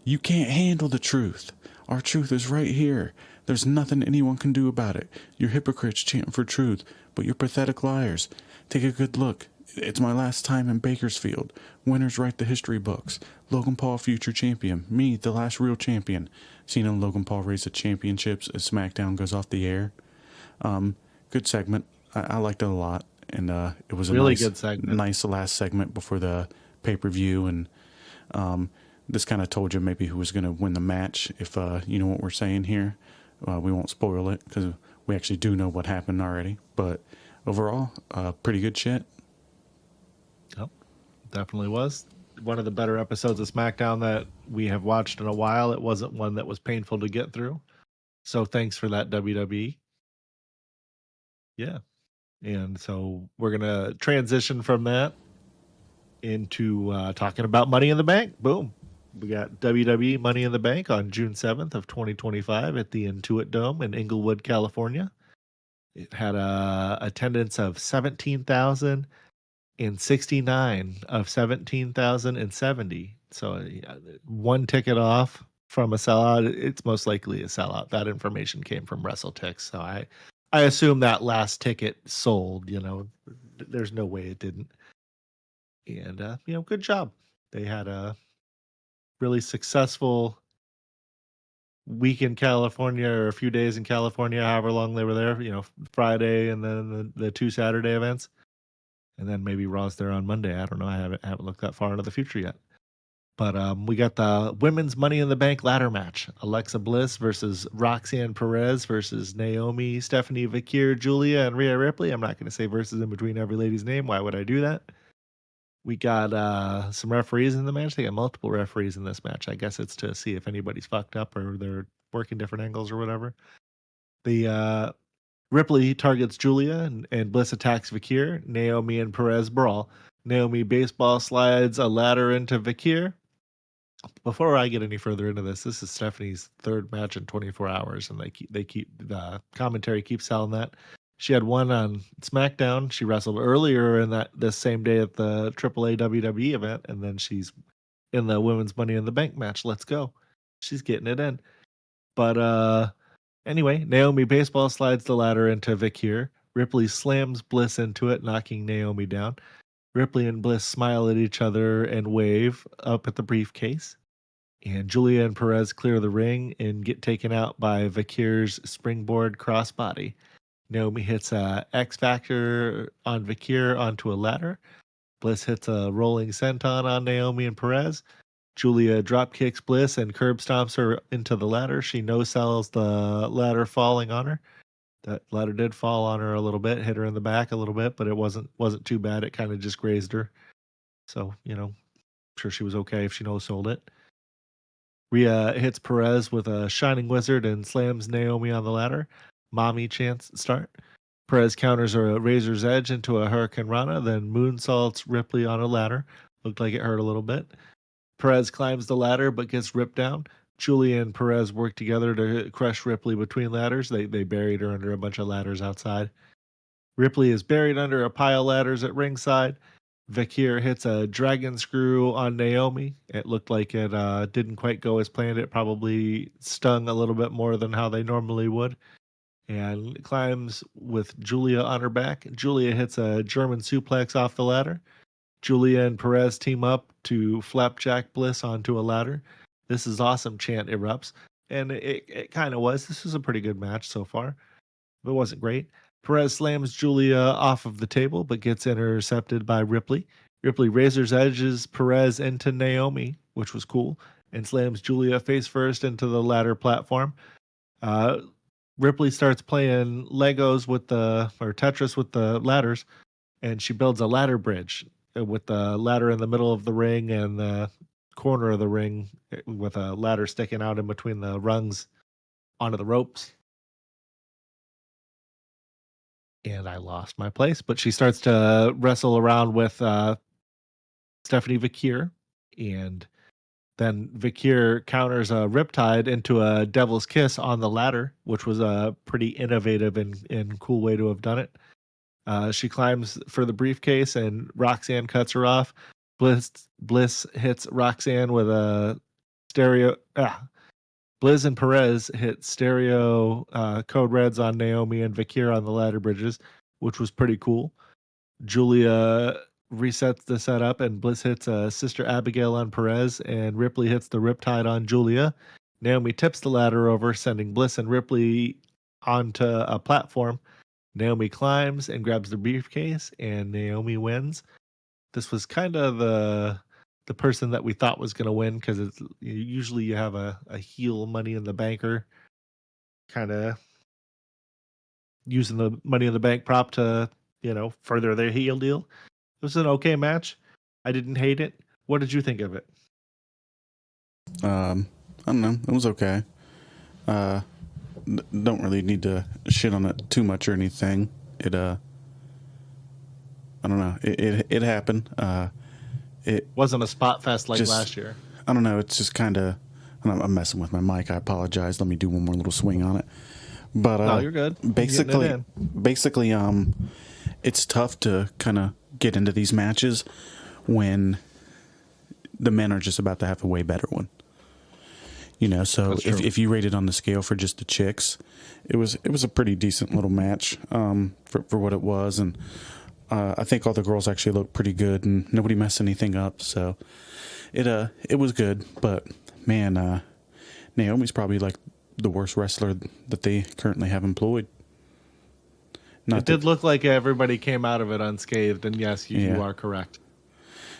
you can't handle the truth. Our truth is right here. There's nothing anyone can do about it. You're hypocrites chanting for truth, but you're pathetic liars. Take a good look. It's my last time in Bakersfield. Winners write the history books. Logan Paul, future champion. Me, the last real champion. Cena and Logan Paul raise the championships as SmackDown goes off the air. Good segment. I liked it a lot, and it was a really nice, good segment. Nice last segment before the pay-per-view, and this kind of told you maybe who was going to win the match. If you know what we're saying here, we won't spoil it because we actually do know what happened already. But overall, pretty good shit. Yep, definitely was one of the better episodes of SmackDown that we have watched in a while. It wasn't one that was painful to get through, so thanks for that, WWE. Yeah. And so we're going to transition from that into talking about Money in the Bank. Boom. We got WWE Money in the Bank on June 7th of 2025 at the Intuit Dome in Inglewood, California. It had a attendance of 17,069 of 17,070. So one ticket off from a sellout. It's most likely a sellout. That information came from WrestleTix. So I assume that last ticket sold. There's no way it didn't. And good job. They had a really successful week in California, or a few days in California, however long they were there, Friday and then the 2 Saturday events. And then maybe Raw's there on Monday. I don't know. I haven't looked that far into the future yet. But we got the women's Money in the Bank ladder match. Alexa Bliss versus Roxanne Perez versus Naomi, Stephanie Vakir, Julia, and Rhea Ripley. I'm not going to say versus in between every lady's name. Why would I do that? We got some referees in the match. They got multiple referees in this match. I guess it's to see if anybody's fucked up or they're working different angles or whatever. The Ripley targets Julia and Bliss attacks Vakir. Naomi and Perez brawl. Naomi baseball slides a ladder into Vakir. Before I get any further into this is Stephanie's third match in 24 hours, and they keep the commentary keeps selling that. She had one on SmackDown. She wrestled earlier in this same day at the AAA-WWE event, and then she's in the women's Money in the Bank match. Let's go. She's getting it in. But anyway, Naomi baseball slides the ladder into Vakir. Ripley slams Bliss into it, knocking Naomi down. Ripley and Bliss smile at each other and wave up at the briefcase. And Julia and Perez clear the ring and get taken out by Vakir's springboard crossbody. Naomi hits a X Factor on Vakir onto a ladder. Bliss hits a rolling senton on Naomi and Perez. Julia drop kicks Bliss and curb stomps her into the ladder. She no-sells the ladder falling on her. That ladder did fall on her a little bit, hit her in the back a little bit, but it wasn't too bad. It kind of just grazed her. So, I'm sure she was okay if she no-sold it. Rhea hits Perez with a Shining Wizard and slams Naomi on the ladder. Mommy chants start. Perez counters a Razor's Edge into a Hurricane Rana, then moonsaults Ripley on a ladder. Looked like it hurt a little bit. Perez climbs the ladder but gets ripped down. Julia and Perez work together to crush Ripley between ladders. They buried her under a bunch of ladders outside. Ripley is buried under a pile of ladders at ringside. Vakir hits a dragon screw on Naomi. It looked like it didn't quite go as planned. It probably stung a little bit more than how they normally would. And climbs with Julia on her back. Julia hits a German suplex off the ladder. Julia and Perez team up to flapjack Bliss onto a ladder. This is awesome chant erupts. And it kind of was. This was a pretty good match so far. It wasn't great. Perez slams Julia off of the table, but gets intercepted by Ripley. Ripley Razor's Edges Perez into Naomi, which was cool, and slams Julia face first into the ladder platform. Ripley starts playing Legos or Tetris with the ladders, and she builds a ladder bridge with the ladder in the middle of the ring and the corner of the ring with a ladder sticking out in between the rungs onto the ropes. And I lost my place, but she starts to wrestle around with Stephanie Vakir, and then Vakir counters a Riptide into a Devil's Kiss on the ladder, which was a pretty innovative and cool way to have done it. She climbs for the briefcase, and Roxanne cuts her off. Bliss hits Roxanne with a stereo. Bliss and Perez hit stereo code reds on Naomi and Vakir on the ladder bridges, which was pretty cool. Julia resets the setup, and Bliss hits Sister Abigail on Perez, and Ripley hits the Riptide on Julia. Naomi tips the ladder over, sending Bliss and Ripley onto a platform. Naomi climbs and grabs the briefcase, and Naomi wins. This was kind of the person that we thought was going to win, because it's usually you have a heel Money in the Banker kind of using the Money in the Bank prop to further their heel deal. It was an okay match. I didn't hate it. What did you think of it? I don't know. It was okay. Don't really need to shit on it too much or anything. I don't know. It happened. it wasn't a spot fest like just, last year. I don't know. It's just kind of. I'm messing with my mic. I apologize. Let me do one more little swing on it. But no, you're good. Basically, it's tough to kind of get into these matches when the men are just about to have a way better one. You know, so if you rated on the scale for just the chicks, it was a pretty decent little match for what it was, and I think all the girls actually looked pretty good, and nobody messed anything up. So it was good, but man, Naomi's probably like the worst wrestler that they currently have employed. It did look like everybody came out of it unscathed, and yes, you are correct.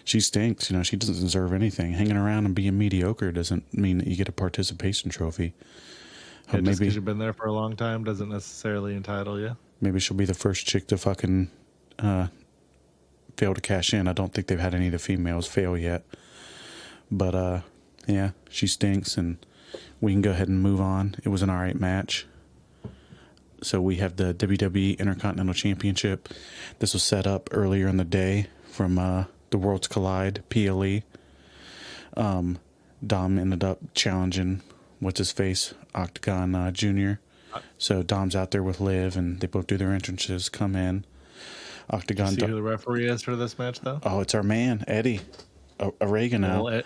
She stinks. You know, she doesn't deserve anything. Hanging around and being mediocre doesn't mean that you get a participation trophy. Yeah, just because you've been there for a long time doesn't necessarily entitle you. Maybe she'll be the first chick to fucking fail to cash in. I don't think they've had any of the females fail yet. But, yeah, she stinks, and we can go ahead and move on. It was an all right match. So we have the WWE Intercontinental Championship. This was set up earlier in the day from the Worlds Collide, PLE. Dom ended up challenging, what's-his-face, Octagón Jr. So Dom's out there with Liv, and they both do their entrances, come in. Octagón. See who the referee is for this match, though? Oh, it's our man, Eddie Oregano. Well,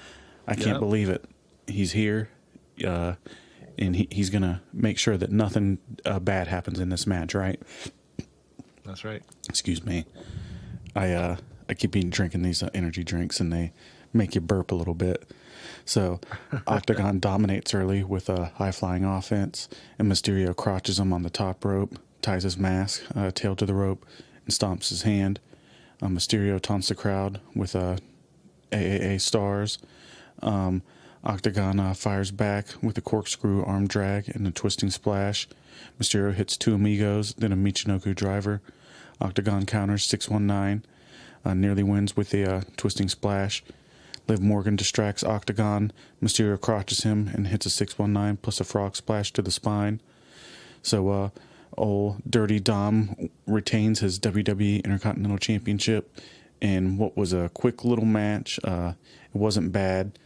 I can't believe it. He's here, and he's going to make sure that nothing bad happens in this match, right? That's right. Excuse me. I keep drinking these energy drinks, and they make you burp a little bit. So Octagon dominates early with a high-flying offense, and Mysterio crotches him on the top rope, ties his mask, tail to the rope, and stomps his hand. Mysterio taunts the crowd with AAA stars. Octagon fires back with a corkscrew arm drag and a twisting splash. Mysterio hits two amigos, then a Michinoku driver. Octagon counters 619. Nearly wins with a twisting splash. Liv Morgan distracts Octagon. Mysterio crotches him and hits a 619 plus a frog splash to the spine. So old Dirty Dom retains his WWE Intercontinental Championship in what was a quick little match. It wasn't bad.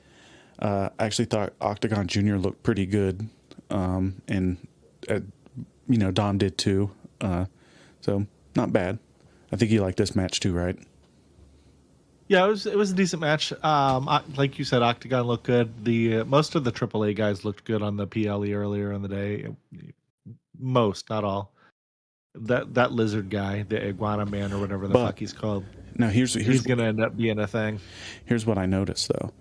I actually thought Octagón Jr. looked pretty good, and Dom did too. So not bad. I think you liked this match too, right? Yeah, it was a decent match. Like you said, Octagon looked good. The most of the AAA guys looked good on the PLE earlier in the day. Most, not all. That lizard guy, the iguana man or whatever the fuck he's called. Now he's going to end up being a thing. Here's what I noticed though.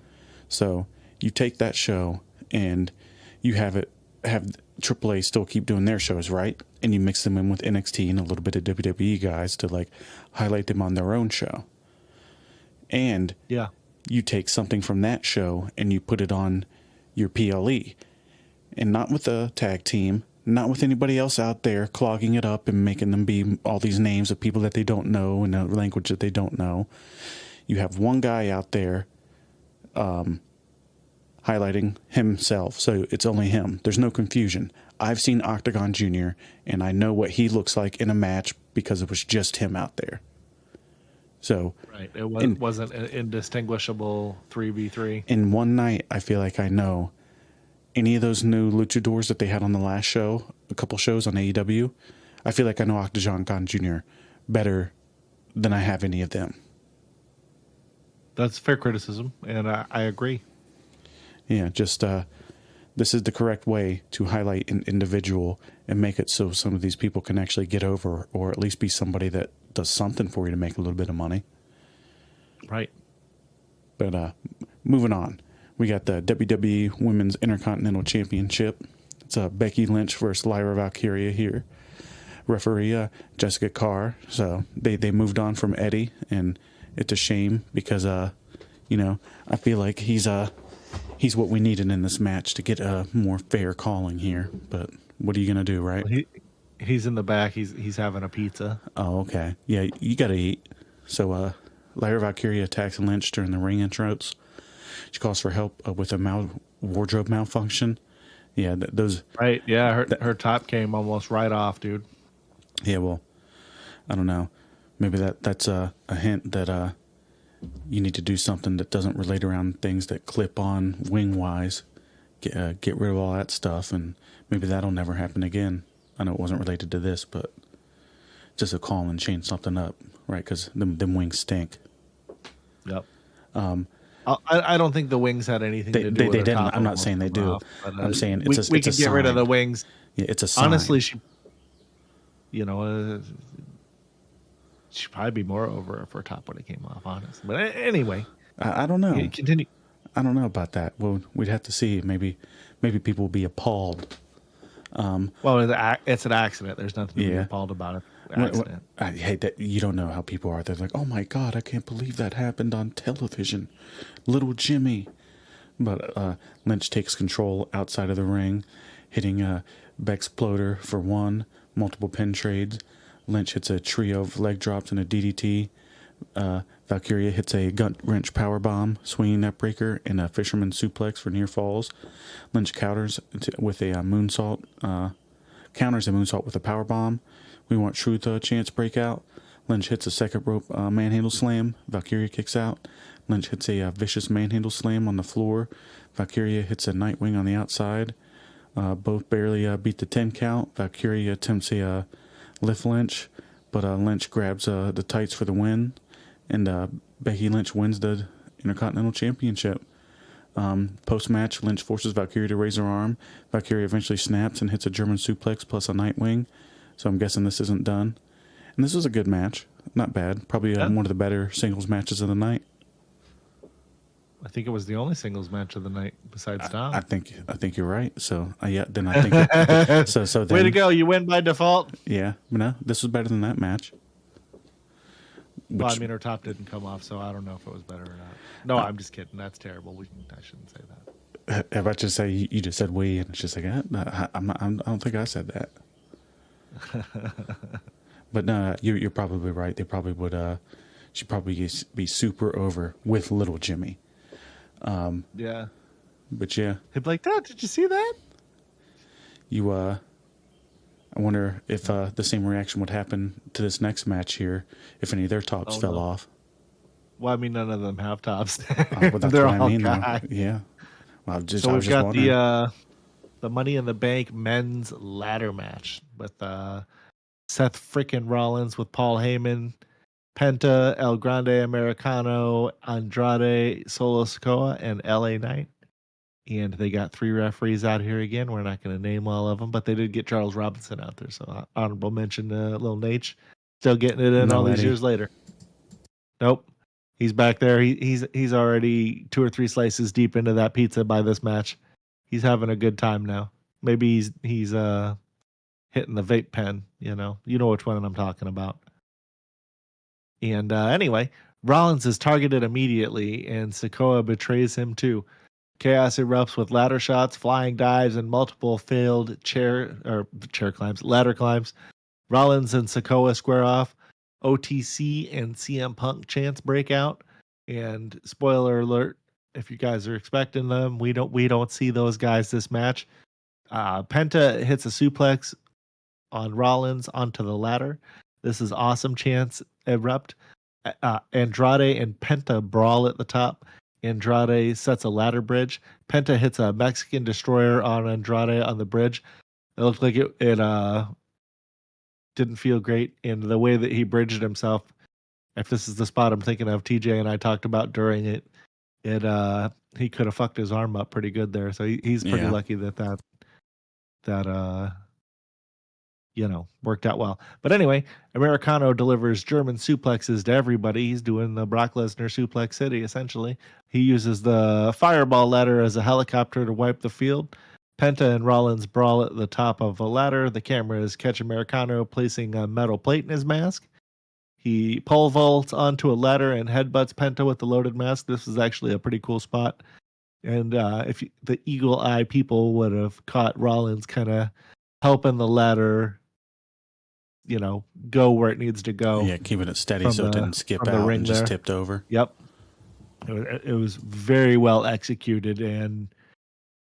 So you take that show and you have AAA still keep doing their shows, right? And you mix them in with NXT and a little bit of WWE guys to like highlight them on their own show. And you take something from that show and you put it on your PLE. And not with a tag team, not with anybody else out there clogging it up and making them be all these names of people that they don't know and a language that they don't know. You have one guy out there highlighting himself, so it's only him. There's no confusion. I've seen Octagón Jr., and I know what he looks like in a match because it was just him out there. So right, it wasn't an indistinguishable 3v3. In one night, I feel like I know any of those new luchadors that they had on the last show, a couple shows on AEW. I feel like I know Octagón Jr. better than I have any of them. That's fair criticism, and I agree. Yeah, just this is the correct way to highlight an individual and make it so some of these people can actually get over, or at least be somebody that does something for you to make a little bit of money. Right. But moving on, we got the WWE Women's Intercontinental Championship. It's Becky Lynch versus Lyra Valkyria here. Referee Jessica Carr. So they moved on from Eddie, and it's a shame because I feel like he's what we needed in this match to get a more fair calling here. But what are you gonna do, right? Well, he's in the back. He's having a pizza. Oh, okay. Yeah, you gotta eat. So Lyra Valkyria attacks Lynch during the ring entrance. She calls for help with a wardrobe malfunction. Yeah, those. Right. Yeah, her top came almost right off, dude. Yeah. Well, I don't know. Maybe that's a hint that you need to do something that doesn't relate around things that clip on wing wise. Get rid of all that stuff, and maybe that'll never happen again. I know it wasn't related to this, but just a call and change something up, right? Because them wings stink. Yep. I don't think the wings had anything to do with they her didn't. top I'm not saying they do. off, but, I'm saying we it's a can get rid of sign. the wings. Yeah, it's a sign. Honestly, she'd probably be more over if her top would have came off, honestly. But anyway. I don't know. Continue. I don't know about that. Well, we'd have to see. Maybe people will be appalled. Well, it's an accident. There's nothing to be appalled about it. Accident. I hate that. You don't know how people are. They're like, oh my God, I can't believe that happened on television. Little Jimmy. But Lynch takes control outside of the ring, hitting Beck's floater for one, multiple pin trades. Lynch hits a trio of leg drops and a DDT. Valkyria hits a gut wrench powerbomb, swinging neck breaker, and a fisherman suplex for near falls. Lynch counters with a moonsault. Counters a moonsault with a powerbomb. We want Truth chance breakout. Lynch hits a second rope manhandle slam. Valkyria kicks out. Lynch hits a vicious manhandle slam on the floor. Valkyria hits a Nightwing on the outside. Both barely beat the 10 count. Valkyria attempts a lift Lynch, but Lynch grabs the tights for the win. And Becky Lynch wins the Intercontinental Championship. Post-match, Lynch forces Valkyria to raise her arm. Valkyria eventually snaps and hits a German suplex plus a Nightwing. So I'm guessing this isn't done. And this was a good match. Not bad. Probably one of the better singles matches of the night. I think it was the only singles match of the night besides Dom. I think you're right. So then I think so. Then, way to go! You win by default. Yeah, no, this was better than that match. Well, I mean, her top didn't come off, so I don't know if it was better or not. No, I'm just kidding. That's terrible. I shouldn't say that. If I just say you just said we, and it's just like I don't think I said that. But no, you're probably right. They probably would. She'd probably be super over with little Jimmy. Yeah. But yeah. He'd be like, Dad, did you see that? I wonder if the same reaction would happen to this next match here if any of their tops fell off. Well, I mean, none of them have tops. Well, that's They're what all I mean. guys. Well, So we've got the Money in the Bank men's ladder match with Seth frickin' Rollins with Paul Heyman, Penta, El Grande Americano, Andrade, Solo Sikoa, and LA Knight. And they got 3 referees out here again. We're not going to name all of them, but they did get Charles Robinson out there. So honorable mention to Lil Nate. Still getting it in all these years later. Nope. He's back there. He's already 2 or 3 slices deep into that pizza by this match. He's having a good time now. Maybe he's hitting the vape pen, you know which one I'm talking about. And anyway, Rollins is targeted immediately, and Sikoa betrays him too. Chaos erupts with ladder shots, flying dives, and multiple failed ladder climbs. Rollins and Sikoa square off. OTC and CM Punk chants break out. And spoiler alert, if you guys are expecting them, we don't see those guys this match. Penta hits a suplex on Rollins onto the ladder. This is awesome. Chants erupt. Andrade and Penta brawl at the top. Andrade sets a ladder bridge. Penta hits a Mexican destroyer on Andrade on the bridge. It looked like it didn't feel great. And the way that he bridged himself, if this is the spot I'm thinking of, TJ and I talked about during it, he could have fucked his arm up pretty good there. So he's pretty lucky that worked out well. But anyway, Americano delivers German suplexes to everybody. He's doing the Brock Lesnar Suplex City, essentially. He uses the fireball ladder as a helicopter to wipe the field. Penta and Rollins brawl at the top of a ladder. The cameras catch Americano placing a metal plate in his mask. He pole vaults onto a ladder and headbutts Penta with the loaded mask. This is actually a pretty cool spot. And the eagle eye people would have caught Rollins kind of helping the ladder, go where it needs to go. Yeah, keeping it steady so it didn't skip out and just tipped over. Yep. It was very well executed and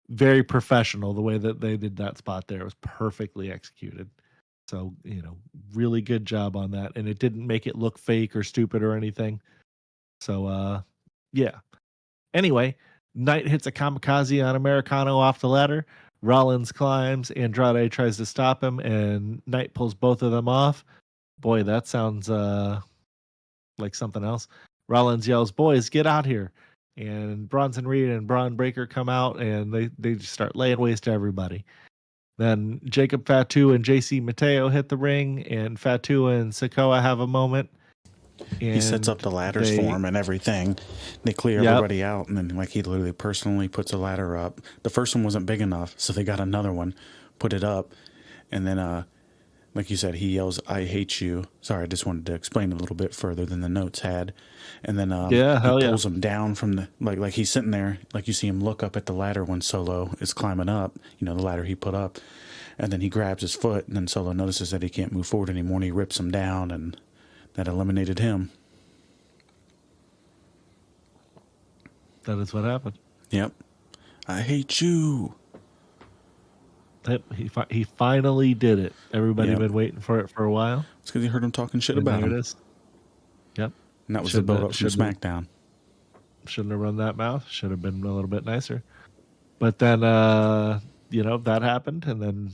very professional. The way that they did that spot there was perfectly executed. So, really good job on that. And it didn't make it look fake or stupid or anything. So, yeah. Anyway, Knight hits a kamikaze on Americano off the ladder. Rollins climbs. Andrade tries to stop him, and Knight pulls both of them off. Boy, that sounds like something else. Rollins yells, "Boys, get out here!" And Bronson Reed and Braun Breaker come out, and they just start laying waste to everybody. Then Jacob Fatu and JC Mateo hit the ring, and Fatu and Sikoa have a moment. He sets up the ladders for him and everything. They clear everybody out, and then he literally personally puts a ladder up. The first one wasn't big enough, so they got another one, put it up, and then like you said, he yells, "I hate you." Sorry, I just wanted to explain a little bit further than the notes had. And then he pulls him down from the like he's sitting there, like you see him look up at the ladder when Solo is climbing up, the ladder he put up, and then he grabs his foot, and then Solo notices that he can't move forward anymore, and he rips him down, and that eliminated him. That is what happened. Yep. I hate you. He finally did it. Everybody been waiting for it for a while. It's because he heard him talking shit about him. There it is. Yep. And that was the build-up from SmackDown. Shouldn't have run that mouth. Should have been a little bit nicer. But then, that happened. And then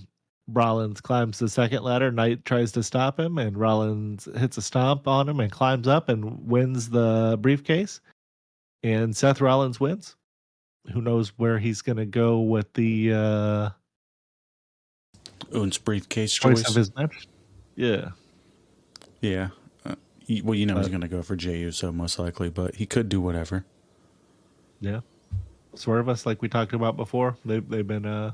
Rollins climbs the second ladder. Knight tries to stop him. And Rollins hits a stomp on him and climbs up and wins the briefcase. And Seth Rollins wins. Who knows where he's going to go with the... Owens briefcase choice of his match. Yeah. Yeah. He's going to go for Jey Uso most likely, but he could do whatever. Yeah. Swerve us like we talked about before. They've been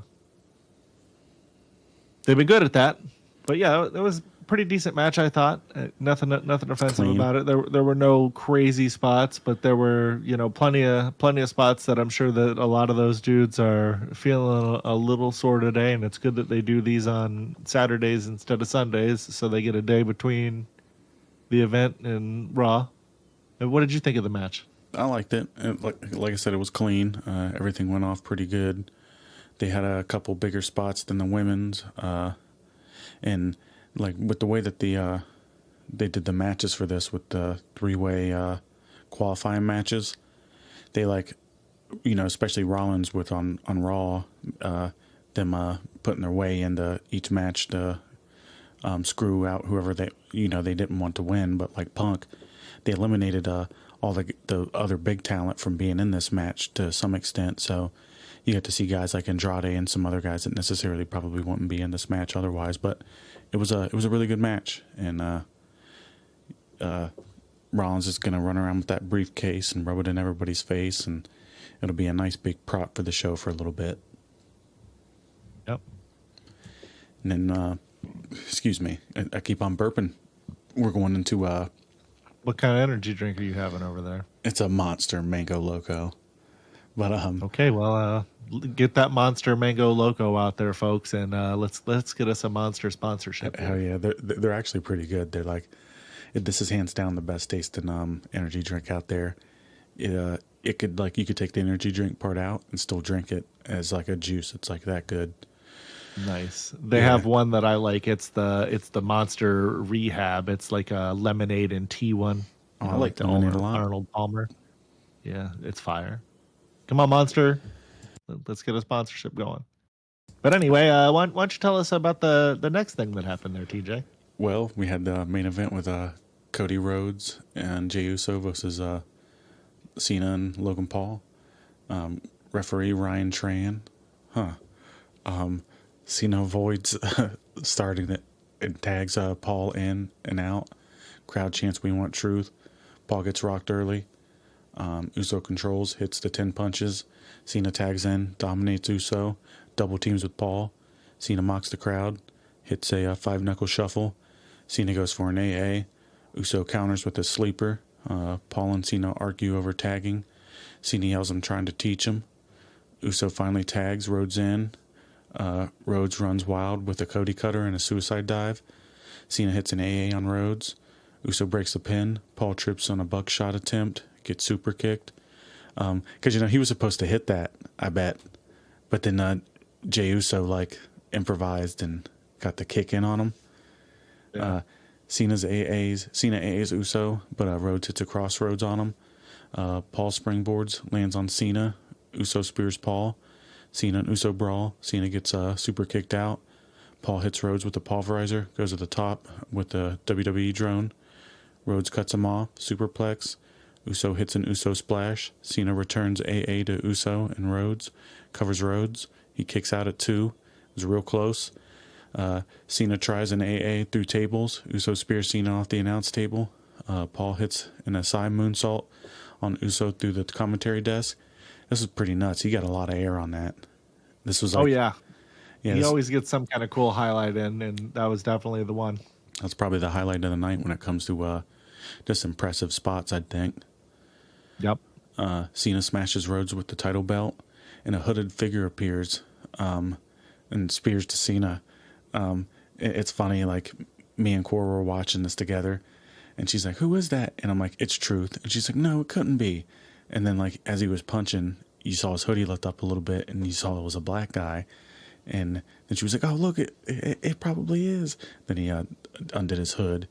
good at that. But yeah, it was a pretty decent match, I thought. Nothing offensive about it. There were no crazy spots, but there were, plenty of spots that I'm sure that a lot of those dudes are feeling a little sore today, and it's good that they do these on Saturdays instead of Sundays, so they get a day between the event and Raw. And what did you think of the match? I liked it. Like I said, it was clean. Everything went off pretty good. They had a couple bigger spots than the women's, and with the way that they did the matches for this with the three-way qualifying matches, they especially Rollins with on Raw, them putting their way into each match to screw out whoever they didn't want to win, but like Punk, they eliminated all the other big talent from being in this match to some extent. So you get to see guys like Andrade and some other guys that necessarily probably wouldn't be in this match otherwise, but it was a really good match, and Rollins is going to run around with that briefcase and rub it in everybody's face, and it'll be a nice big prop for the show for a little bit. Yep. And then, excuse me, I keep on burping. We're going into what kind of energy drink are you having over there? It's a Monster Mango Loco. But okay, well, get that Monster Mango Loco out there, folks, and let's get us a Monster sponsorship. Hell yeah, they're actually pretty good. They're this is hands down the best tasting energy drink out there. It could you could take the energy drink part out and still drink it as like a juice. It's like that good. Nice. They have one that I like. It's the Monster Rehab. It's like a lemonade and tea one. I like the Arnold Palmer. Yeah, it's fire. Come on, Monster. Let's get a sponsorship going. But anyway, why don't you tell us about the next thing that happened there, TJ? Well, we had the main event with Cody Rhodes and Jey Uso versus Cena and Logan Paul. Referee Ryan Tran. Cena avoids starting it and tags Paul in and out. Crowd chants, "We want truth." Paul gets rocked early. Uso controls, hits the 10 punches. Cena tags in, dominates Uso, double teams with Paul. Cena mocks the crowd, hits a 5-knuckle shuffle. Cena goes for an AA. Uso counters with a sleeper. Paul and Cena argue over tagging. Cena yells, "I'm trying to teach him." Uso finally tags Rhodes in. Rhodes runs wild with a Cody cutter and a suicide dive. Cena hits an AA on Rhodes. Uso breaks the pin. Paul trips on a buckshot attempt. Gets super kicked. Because, he was supposed to hit that, I bet. But then Jey Uso, improvised and got the kick in on him. Yeah. Cena AAs Uso, but Rhodes hits a crossroads on him. Paul springboards, lands on Cena. Uso spears Paul. Cena and Uso brawl. Cena gets super kicked out. Paul hits Rhodes with the pulverizer, goes to the top with the WWE drone. Rhodes cuts him off, superplex. Uso hits an Uso splash. Cena returns AA to Uso and Rhodes, covers Rhodes. He kicks out at 2. It was real close. Cena tries an AA through tables. Uso spears Cena off the announce table. Paul hits an Asai moonsault on Uso through the commentary desk. This is pretty nuts. He got a lot of air on that. This was like, yeah, he always gets some kind of cool highlight in, and that was definitely the one. That's probably the highlight of the night when it comes to just impressive spots, I'd think. Yep. Cena smashes Rhodes with the title belt, and a hooded figure appears and spears to Cena. It's funny, like, me and Cora were watching this together, and she's like, "Who is that?" And I'm like, "It's Truth." And she's like, "No, it couldn't be." And then, like, as he was punching, you saw his hoodie lift up a little bit, and you saw it was a black guy. And then she was like, "Oh, look, it probably is." Then he undid his hood,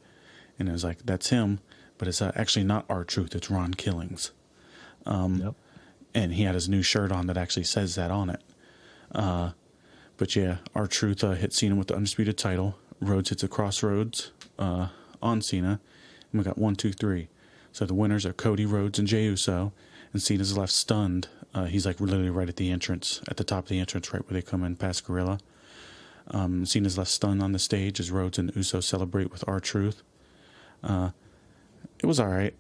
and it was like, "That's him." But it's actually not R-Truth, it's Ron Killings. Yep. And he had his new shirt on that actually says that on it. But yeah, R-Truth hits Cena with the Undisputed title. Rhodes hits a crossroads on Cena. And we got 1, 2, 3. So the winners are Cody, Rhodes, and Jey Uso. And Cena's left stunned. He's like literally right at the entrance, at the top of the entrance, right where they come in past Gorilla. Cena's left stunned on the stage as Rhodes and Uso celebrate with R-Truth. It was all right.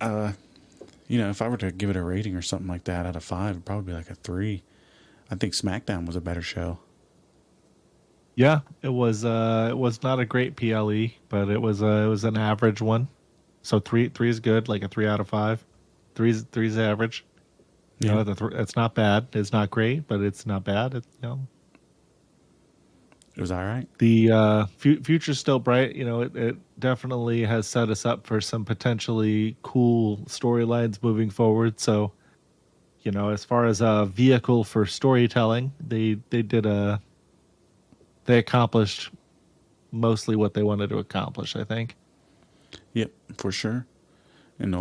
If I were to give it a rating or something like that out of 5, it'd probably be like a 3. I think Smackdown was a better show. Yeah, it was not a great PLE, but it was an average one. So 3 is good, like a 3 out of 5. 3 is average. You know, it's not bad. It's not great, but it's not bad. It was all right. The future's still bright. You know, it definitely has set us up for some potentially cool storylines moving forward. So, you know, as far as a vehicle for storytelling, they accomplished mostly what they wanted to accomplish, I think. Yep, for sure. And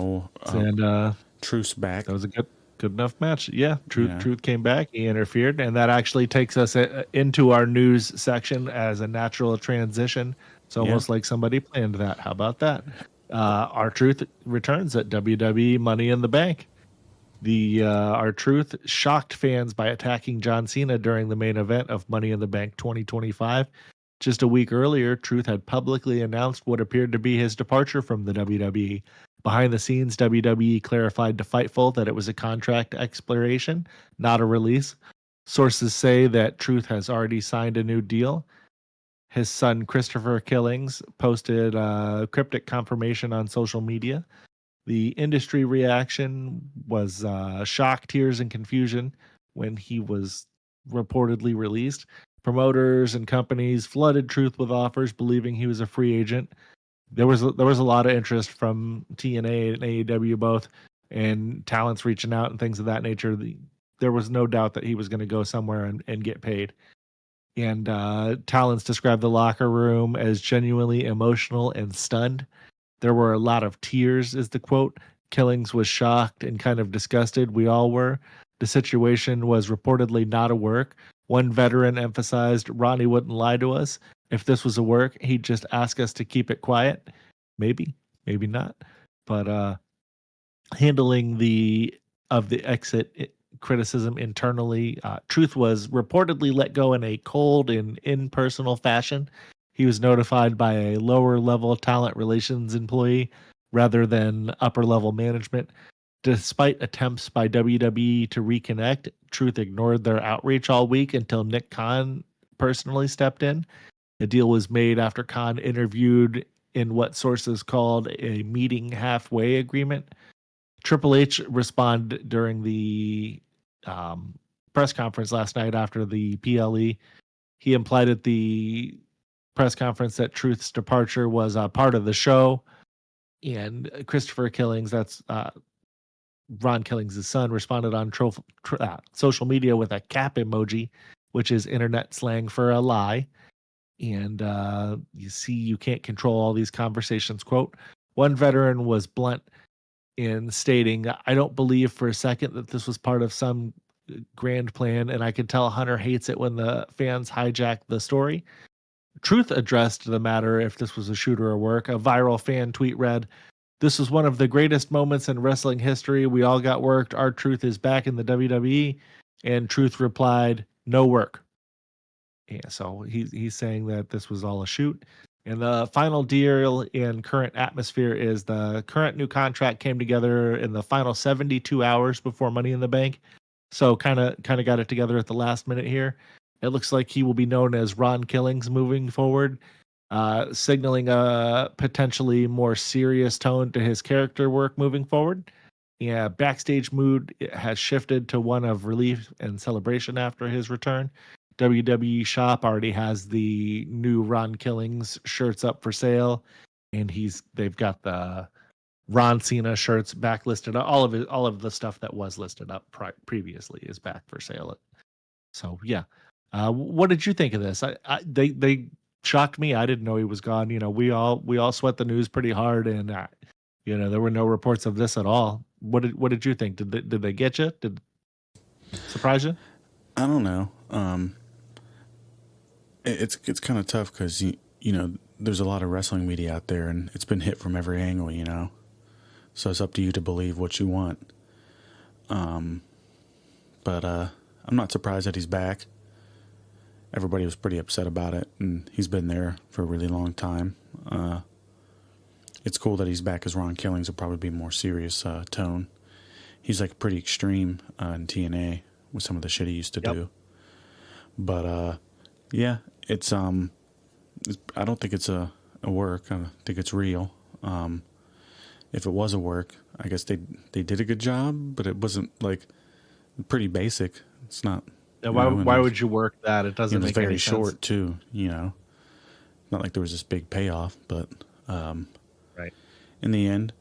Truth's back. That was a good enough match. Yeah, Truth came back. He interfered, and that actually takes us into our news section as a natural transition. It's almost like somebody planned that. How about that? R-Truth returns at WWE Money in the Bank. R-Truth shocked fans by attacking John Cena during the main event of Money in the Bank 2025. Just a week earlier, Truth had publicly announced what appeared to be his departure from the WWE. Behind the scenes, WWE clarified to Fightful that it was a contract expiration, not a release. Sources say that Truth has already signed a new deal. His son, Christopher Killings, posted cryptic confirmation on social media. The industry reaction was shock, tears, and confusion when he was reportedly released. Promoters and companies flooded Truth with offers, believing he was a free agent. There was a lot of interest from TNA and AEW both, and talents reaching out and things of that nature. There was no doubt that he was going to go somewhere and get paid. And talents described the locker room as genuinely emotional and stunned. There were a lot of tears, is the quote. Killings was shocked and kind of disgusted. We all were. The situation was reportedly not a work. One veteran emphasized Ronnie wouldn't lie to us. If this was a work, he'd just ask us to keep it quiet. Maybe not. But handling the exit criticism internally, Truth was reportedly let go in a cold and impersonal fashion. He was notified by a lower level talent relations employee rather than upper level management. Despite attempts by WWE to reconnect, Truth ignored their outreach all week until Nick Khan personally stepped in. The deal was made after Khan interviewed in what sources called a meeting halfway agreement. Triple H responded during the press conference last night after the PLE. He implied at the press conference that Truth's departure was a part of the show. And Christopher Killings, that's Ron Killings' son, responded on social media with a cap emoji, which is internet slang for a lie. And you can't control all these conversations. Quote, one veteran was blunt. in stating, I don't believe for a second that this was part of some grand plan, and I could tell Hunter hates it when the fans hijack the story. Truth addressed the matter if this was a shoot or a work. A viral fan tweet read, "This was one of the greatest moments in wrestling history. We all got worked. R-Truth is back in the WWE." And Truth replied, "No work." Yeah, so he's saying that this was all a shoot. And the final deal in current atmosphere is the current new contract came together in the final 72 hours before Money in the Bank. So kind of got it together at the last minute here. It looks like he will be known as Ron Killings moving forward, signaling a potentially more serious tone to his character work moving forward. Yeah, backstage mood has shifted to one of relief and celebration after his return. WWE shop already has the new Ron Killings shirts up for sale, and they've got the Ron Cena shirts back listed. All of the stuff that was listed up previously is back for sale. So yeah, what did you think of this? They shocked me. I didn't know he was gone. We all sweat the news pretty hard, and there were no reports of this at all. What did you think? Did they get you? Did it surprise you? I don't know. It's kind of tough because there's a lot of wrestling media out there, and it's been hit from every angle. So it's up to you to believe what you want. But I'm not surprised that he's back. Everybody was pretty upset about it, and he's been there for a really long time. It's cool that he's back as Ron Killings. Will probably be a more serious tone. He's like pretty extreme in TNA with some of the shit he used to do. But yeah, it's I don't think it's a work. I think it's real. If it was a work, I guess they did a good job, but it wasn't like pretty basic. It's not. Yeah, why would you work that? It doesn't make any sense. It was very short too. Not like there was this big payoff, but right. In the end,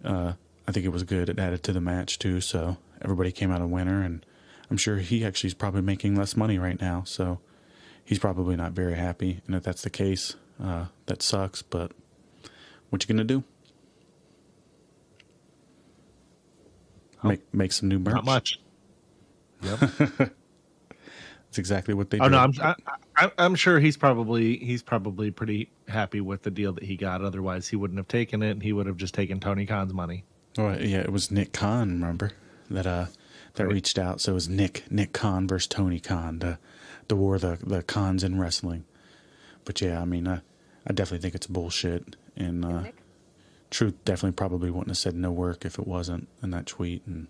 I think it was good. It added to the match too, so everybody came out a winner, and I'm sure he actually is probably making less money right now, so he's probably not very happy. And if that's the case, that sucks. But what you gonna do? Make some new merch. Not much. Yep. That's exactly what they do. Oh no, I'm sure he's probably pretty happy with the deal that he got. Otherwise, he wouldn't have taken it. He would have just taken Tony Khan's money. Oh yeah, it was Nick Khan. Remember that reached out. So it was Nick Khan versus Tony Khan, the war of the Khans in wrestling. But yeah, I mean, I definitely think it's bullshit. And Truth definitely probably wouldn't have said no work if it wasn't in that tweet. And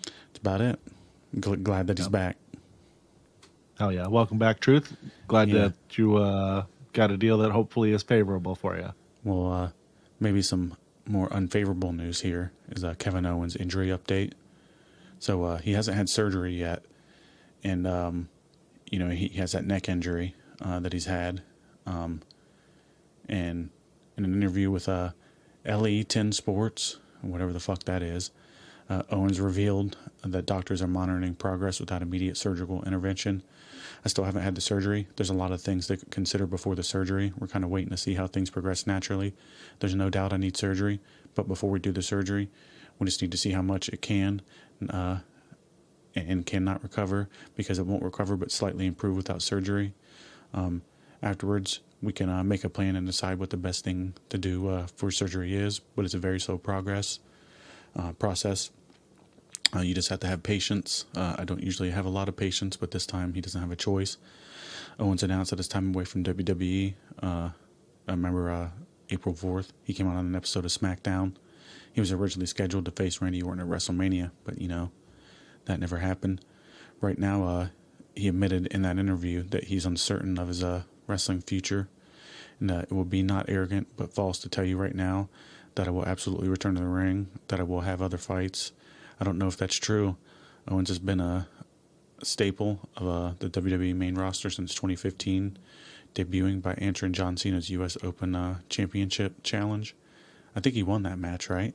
that's about it. Glad that he's back. Oh yeah, welcome back, Truth. Glad that you got a deal that hopefully is favorable for you. Well, maybe some more unfavorable news here is Kevin Owens' injury update. So he hasn't had surgery yet, and he has that neck injury that he's had. And in an interview with LE 10 Sports, whatever the fuck that is, Owens revealed that doctors are monitoring progress without immediate surgical intervention. I still haven't had the surgery. There's a lot of things to consider before the surgery. We're kind of waiting to see how things progress naturally. There's no doubt I need surgery, but before we do the surgery, we just need to see how much it can and cannot recover, because it won't recover but slightly improve without surgery. Afterwards, we can make a plan and decide what the best thing to do for surgery is, but it's a very slow process. You just have to have patience. I don't usually have a lot of patience, but this time he doesn't have a choice. Owens announced that his time away from WWE. I remember April 4th, he came out on an episode of Smackdown. He was originally scheduled to face Randy Orton at WrestleMania, but that never happened. Right now, he admitted in that interview that he's uncertain of his wrestling future, and it will be not arrogant but false to tell you right now that I will absolutely return to the ring, that I will have other fights. I don't know if that's true. Owens has been a staple of the WWE main roster since 2015, debuting by answering John Cena's U.S. Open Championship challenge. I think he won that match, right?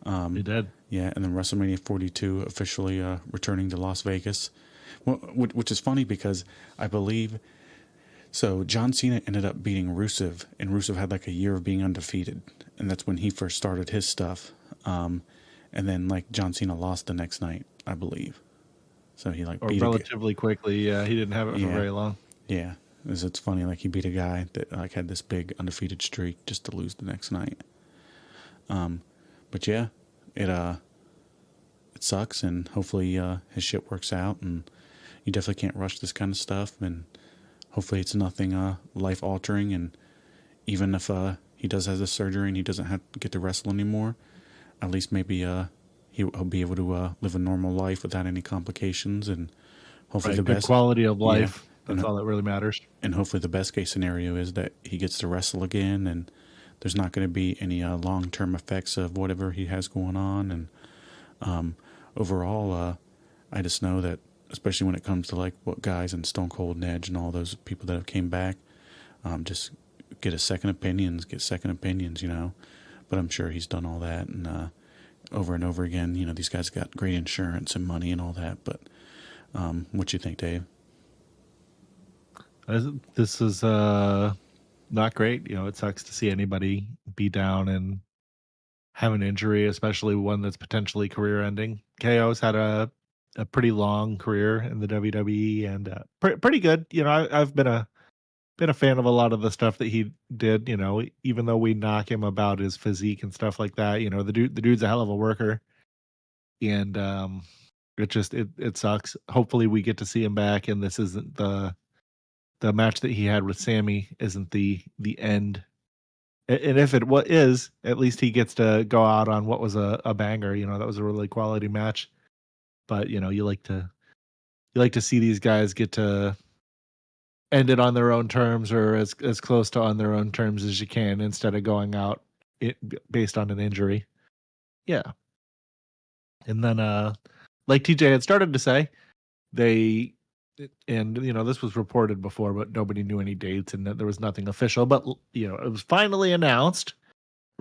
He did. Yeah, and then WrestleMania 42 officially returning to Las Vegas, which is funny because I believe... So John Cena ended up beating Rusev, and Rusev had like a year of being undefeated, and that's when he first started his stuff. And then like John Cena lost the next night, I believe. So he like beat relatively quickly. Yeah, he didn't have it for very long. Yeah, it's funny. Like he beat a guy that like had this big undefeated streak just to lose the next night. But yeah, it sucks, and hopefully his shit works out, and you definitely can't rush this kind of stuff, and hopefully it's nothing life altering, and even if he does have this surgery and he doesn't have to get to wrestle anymore, at least maybe he'll be able to live a normal life without any complications, and hopefully the good best quality of life. Yeah. That's all that really matters. And hopefully the best case scenario is that he gets to wrestle again, and there's not going to be any long-term effects of whatever he has going on. And overall, I just know that, especially when it comes to like what guys and Stone Cold and Edge and all those people that have came back, just get second opinions, you know. But I'm sure he's done all that, and over and over again, you know, these guys got great insurance and money and all that. But what you think, Dave? This is not great. You know, it sucks to see anybody be down and have an injury, especially one that's potentially career-ending. KO's had a pretty long career in the WWE, and pretty good. You know, I've been a fan of a lot of the stuff that he did. You know, even though we knock him about his physique and stuff like that, you know, the dude's a hell of a worker, and it sucks. Hopefully, we get to see him back, and this isn't the match that he had with Sammy isn't the end. And if it is, at least he gets to go out on what was a banger. You know, that was a really quality match. But you know, you like to see these guys get to end it on their own terms, or as close to on their own terms as you can, instead of going out based on an injury. Yeah. And then, like TJ had started to say, and you know, this was reported before, but nobody knew any dates, and there was nothing official. But you know, it was finally announced.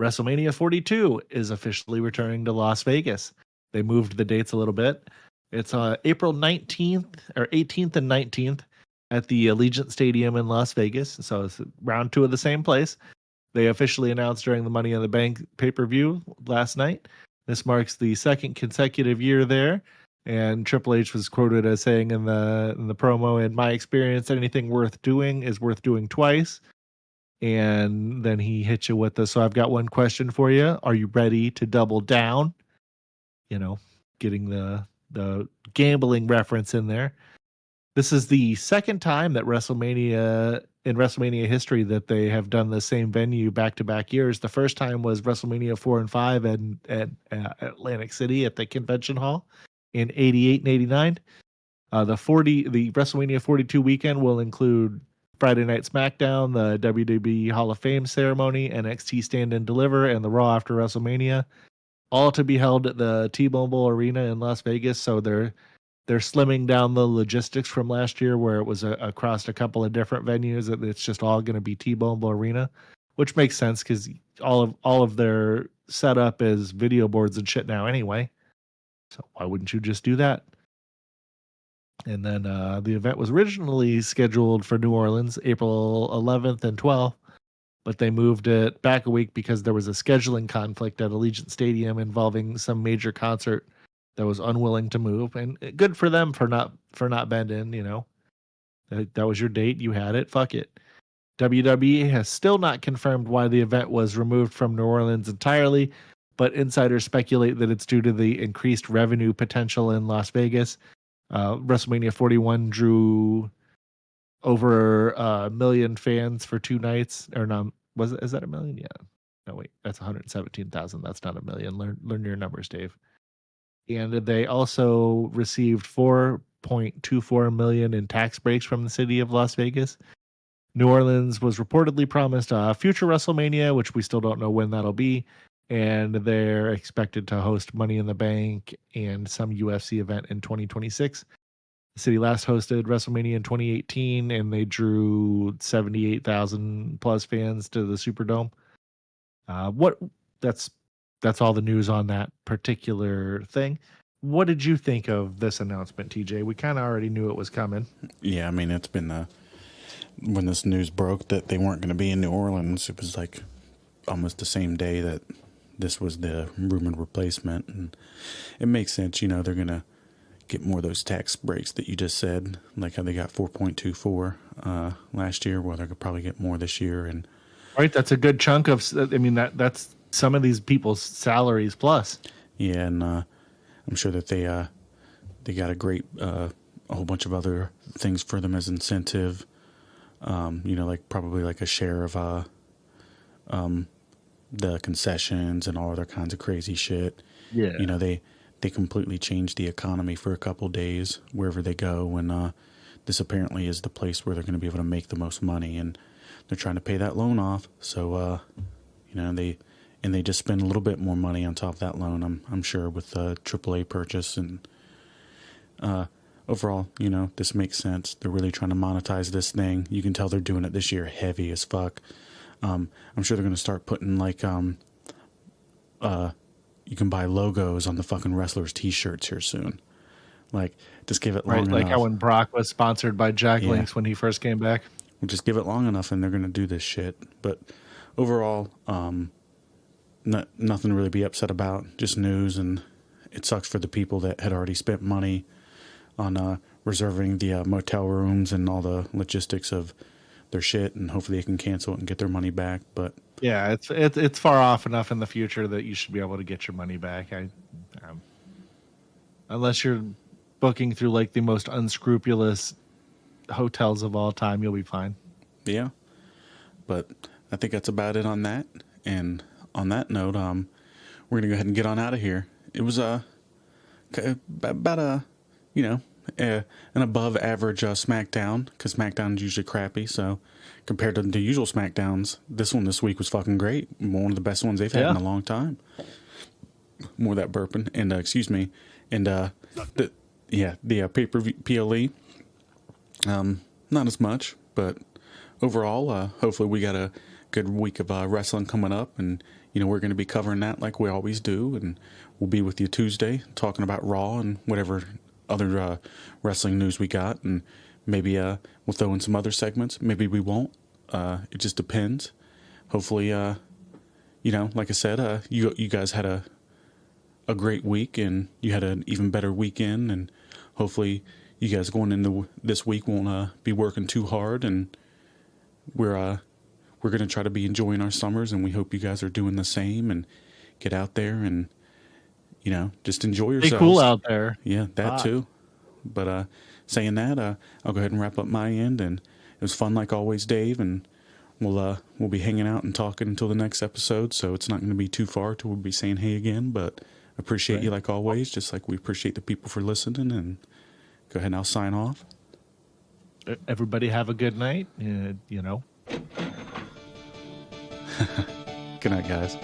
WrestleMania 42 is officially returning to Las Vegas. They moved the dates a little bit. It's April 19th or 18th and 19th at the Allegiant Stadium in Las Vegas. So it's round two of the same place. They officially announced during the Money in the Bank pay-per-view last night. This marks the second consecutive year there. And Triple H was quoted as saying in the promo, "In my experience, anything worth doing is worth doing twice." And then he hit you with the, "So I've got one question for you. Are you ready to double down?" You know, getting the gambling reference in there. This is the second time that in WrestleMania history that they have done the same venue back-to-back years. The first time was WrestleMania 4 and 5 at Atlantic City at the Convention Hall in 88 and 89. The WrestleMania 42 weekend will include Friday Night Smackdown, the WWE Hall of Fame ceremony, NXT Stand and Deliver, and the Raw after WrestleMania, all to be held at the T-Mobile Arena in Las Vegas. So they're slimming down the logistics from last year, where it was across a couple of different venues. It's just all going to be T-Mobile Arena, which makes sense because all of their setup is video boards and shit now anyway. So why wouldn't you just do that? And then the event was originally scheduled for New Orleans, April 11th and 12th, but they moved it back a week because there was a scheduling conflict at Allegiant Stadium involving some major concert that was unwilling to move. And good for them for not bending. You know, that was your date, you had it, fuck it. WWE has still not confirmed why the event was removed from New Orleans entirely, but insiders speculate that it's due to the increased revenue potential in Las Vegas. WrestleMania 41 drew over 1 million fans for 2 nights. Or no, is that 1 million? Yeah. No, wait, that's 117,000. That's not 1 million. Learn your numbers, Dave. And they also received 4.24 million in tax breaks from the city of Las Vegas. New Orleans was reportedly promised a future WrestleMania, which we still don't know when that'll be. And they're expected to host Money in the Bank and some UFC event in 2026. The city last hosted WrestleMania in 2018, and they drew 78,000 plus fans to the Superdome. That's all the news on that particular thing. What did you think of this announcement, TJ? We kind of already knew it was coming. Yeah, I mean, it's been when this news broke that they weren't going to be in New Orleans, it was like almost the same day that this was the rumored replacement. And it makes sense, you know, they're going to get more of those tax breaks that you just said, like how they got 4.24 last year. Well, they could probably get more this year. And right, that's a good chunk of, I mean, that's some of these people's salaries plus. Yeah, and I'm sure that they got a great a whole bunch of other things for them as incentive. You know, like probably like a share of the concessions and all other kinds of crazy shit. Yeah, you know, they completely changed the economy for a couple days wherever they go, and this apparently is the place where they're going to be able to make the most money, and they're trying to pay that loan off. So you know, they just spend a little bit more money on top of that loan, I'm sure, with the AAA purchase. And overall, you know, this makes sense. They're really trying to monetize this thing. You can tell they're doing it this year heavy as fuck. I'm sure they're going to start putting like you can buy logos on the fucking wrestlers' t-shirts here soon. Like, just give it long enough. Like how when Brock was sponsored by Jack Links when he first came back. We'll just give it long enough and they're going to do this shit. But overall, nothing to really be upset about. Just news, and it sucks for the people that had already spent money on reserving the motel rooms and all the logistics of their shit, and hopefully they can cancel it and get their money back. But yeah, it's far off enough in the future that you should be able to get your money back. Unless you're booking through like the most unscrupulous hotels of all time, you'll be fine. Yeah, but I think that's about it on that. And on that note, we're gonna go ahead and get on out of here. It was about a, you know, an above average Smackdown, because Smackdown is usually crappy. So compared to the usual Smackdowns, this one this week was fucking great. One of the best ones they've had in a long time. More of that burping, and excuse me, and the pay-per-view PLE, not as much, but overall, hopefully we got a good week of wrestling coming up, and you know, we're going to be covering that like we always do, and we'll be with you Tuesday talking about Raw and whatever other wrestling news we got, and maybe we'll throw in some other segments. Maybe we won't. It just depends. Hopefully, you know, like I said, you guys had a great week, and you had an even better weekend, and hopefully you guys going into this week won't be working too hard, and we're going to try to be enjoying our summers, and we hope you guys are doing the same, and get out there and, you know, just enjoy yourselves. Stay cool out there. Yeah, that too. But saying that, I'll go ahead and wrap up my end, and it was fun like always, Dave, and we'll be hanging out and talking until the next episode, so it's not going to be too far till we'll be saying hey again, but appreciate you like always, just like we appreciate the people for listening, and go ahead and I'll sign off. Everybody have a good night, you know. Good night, guys.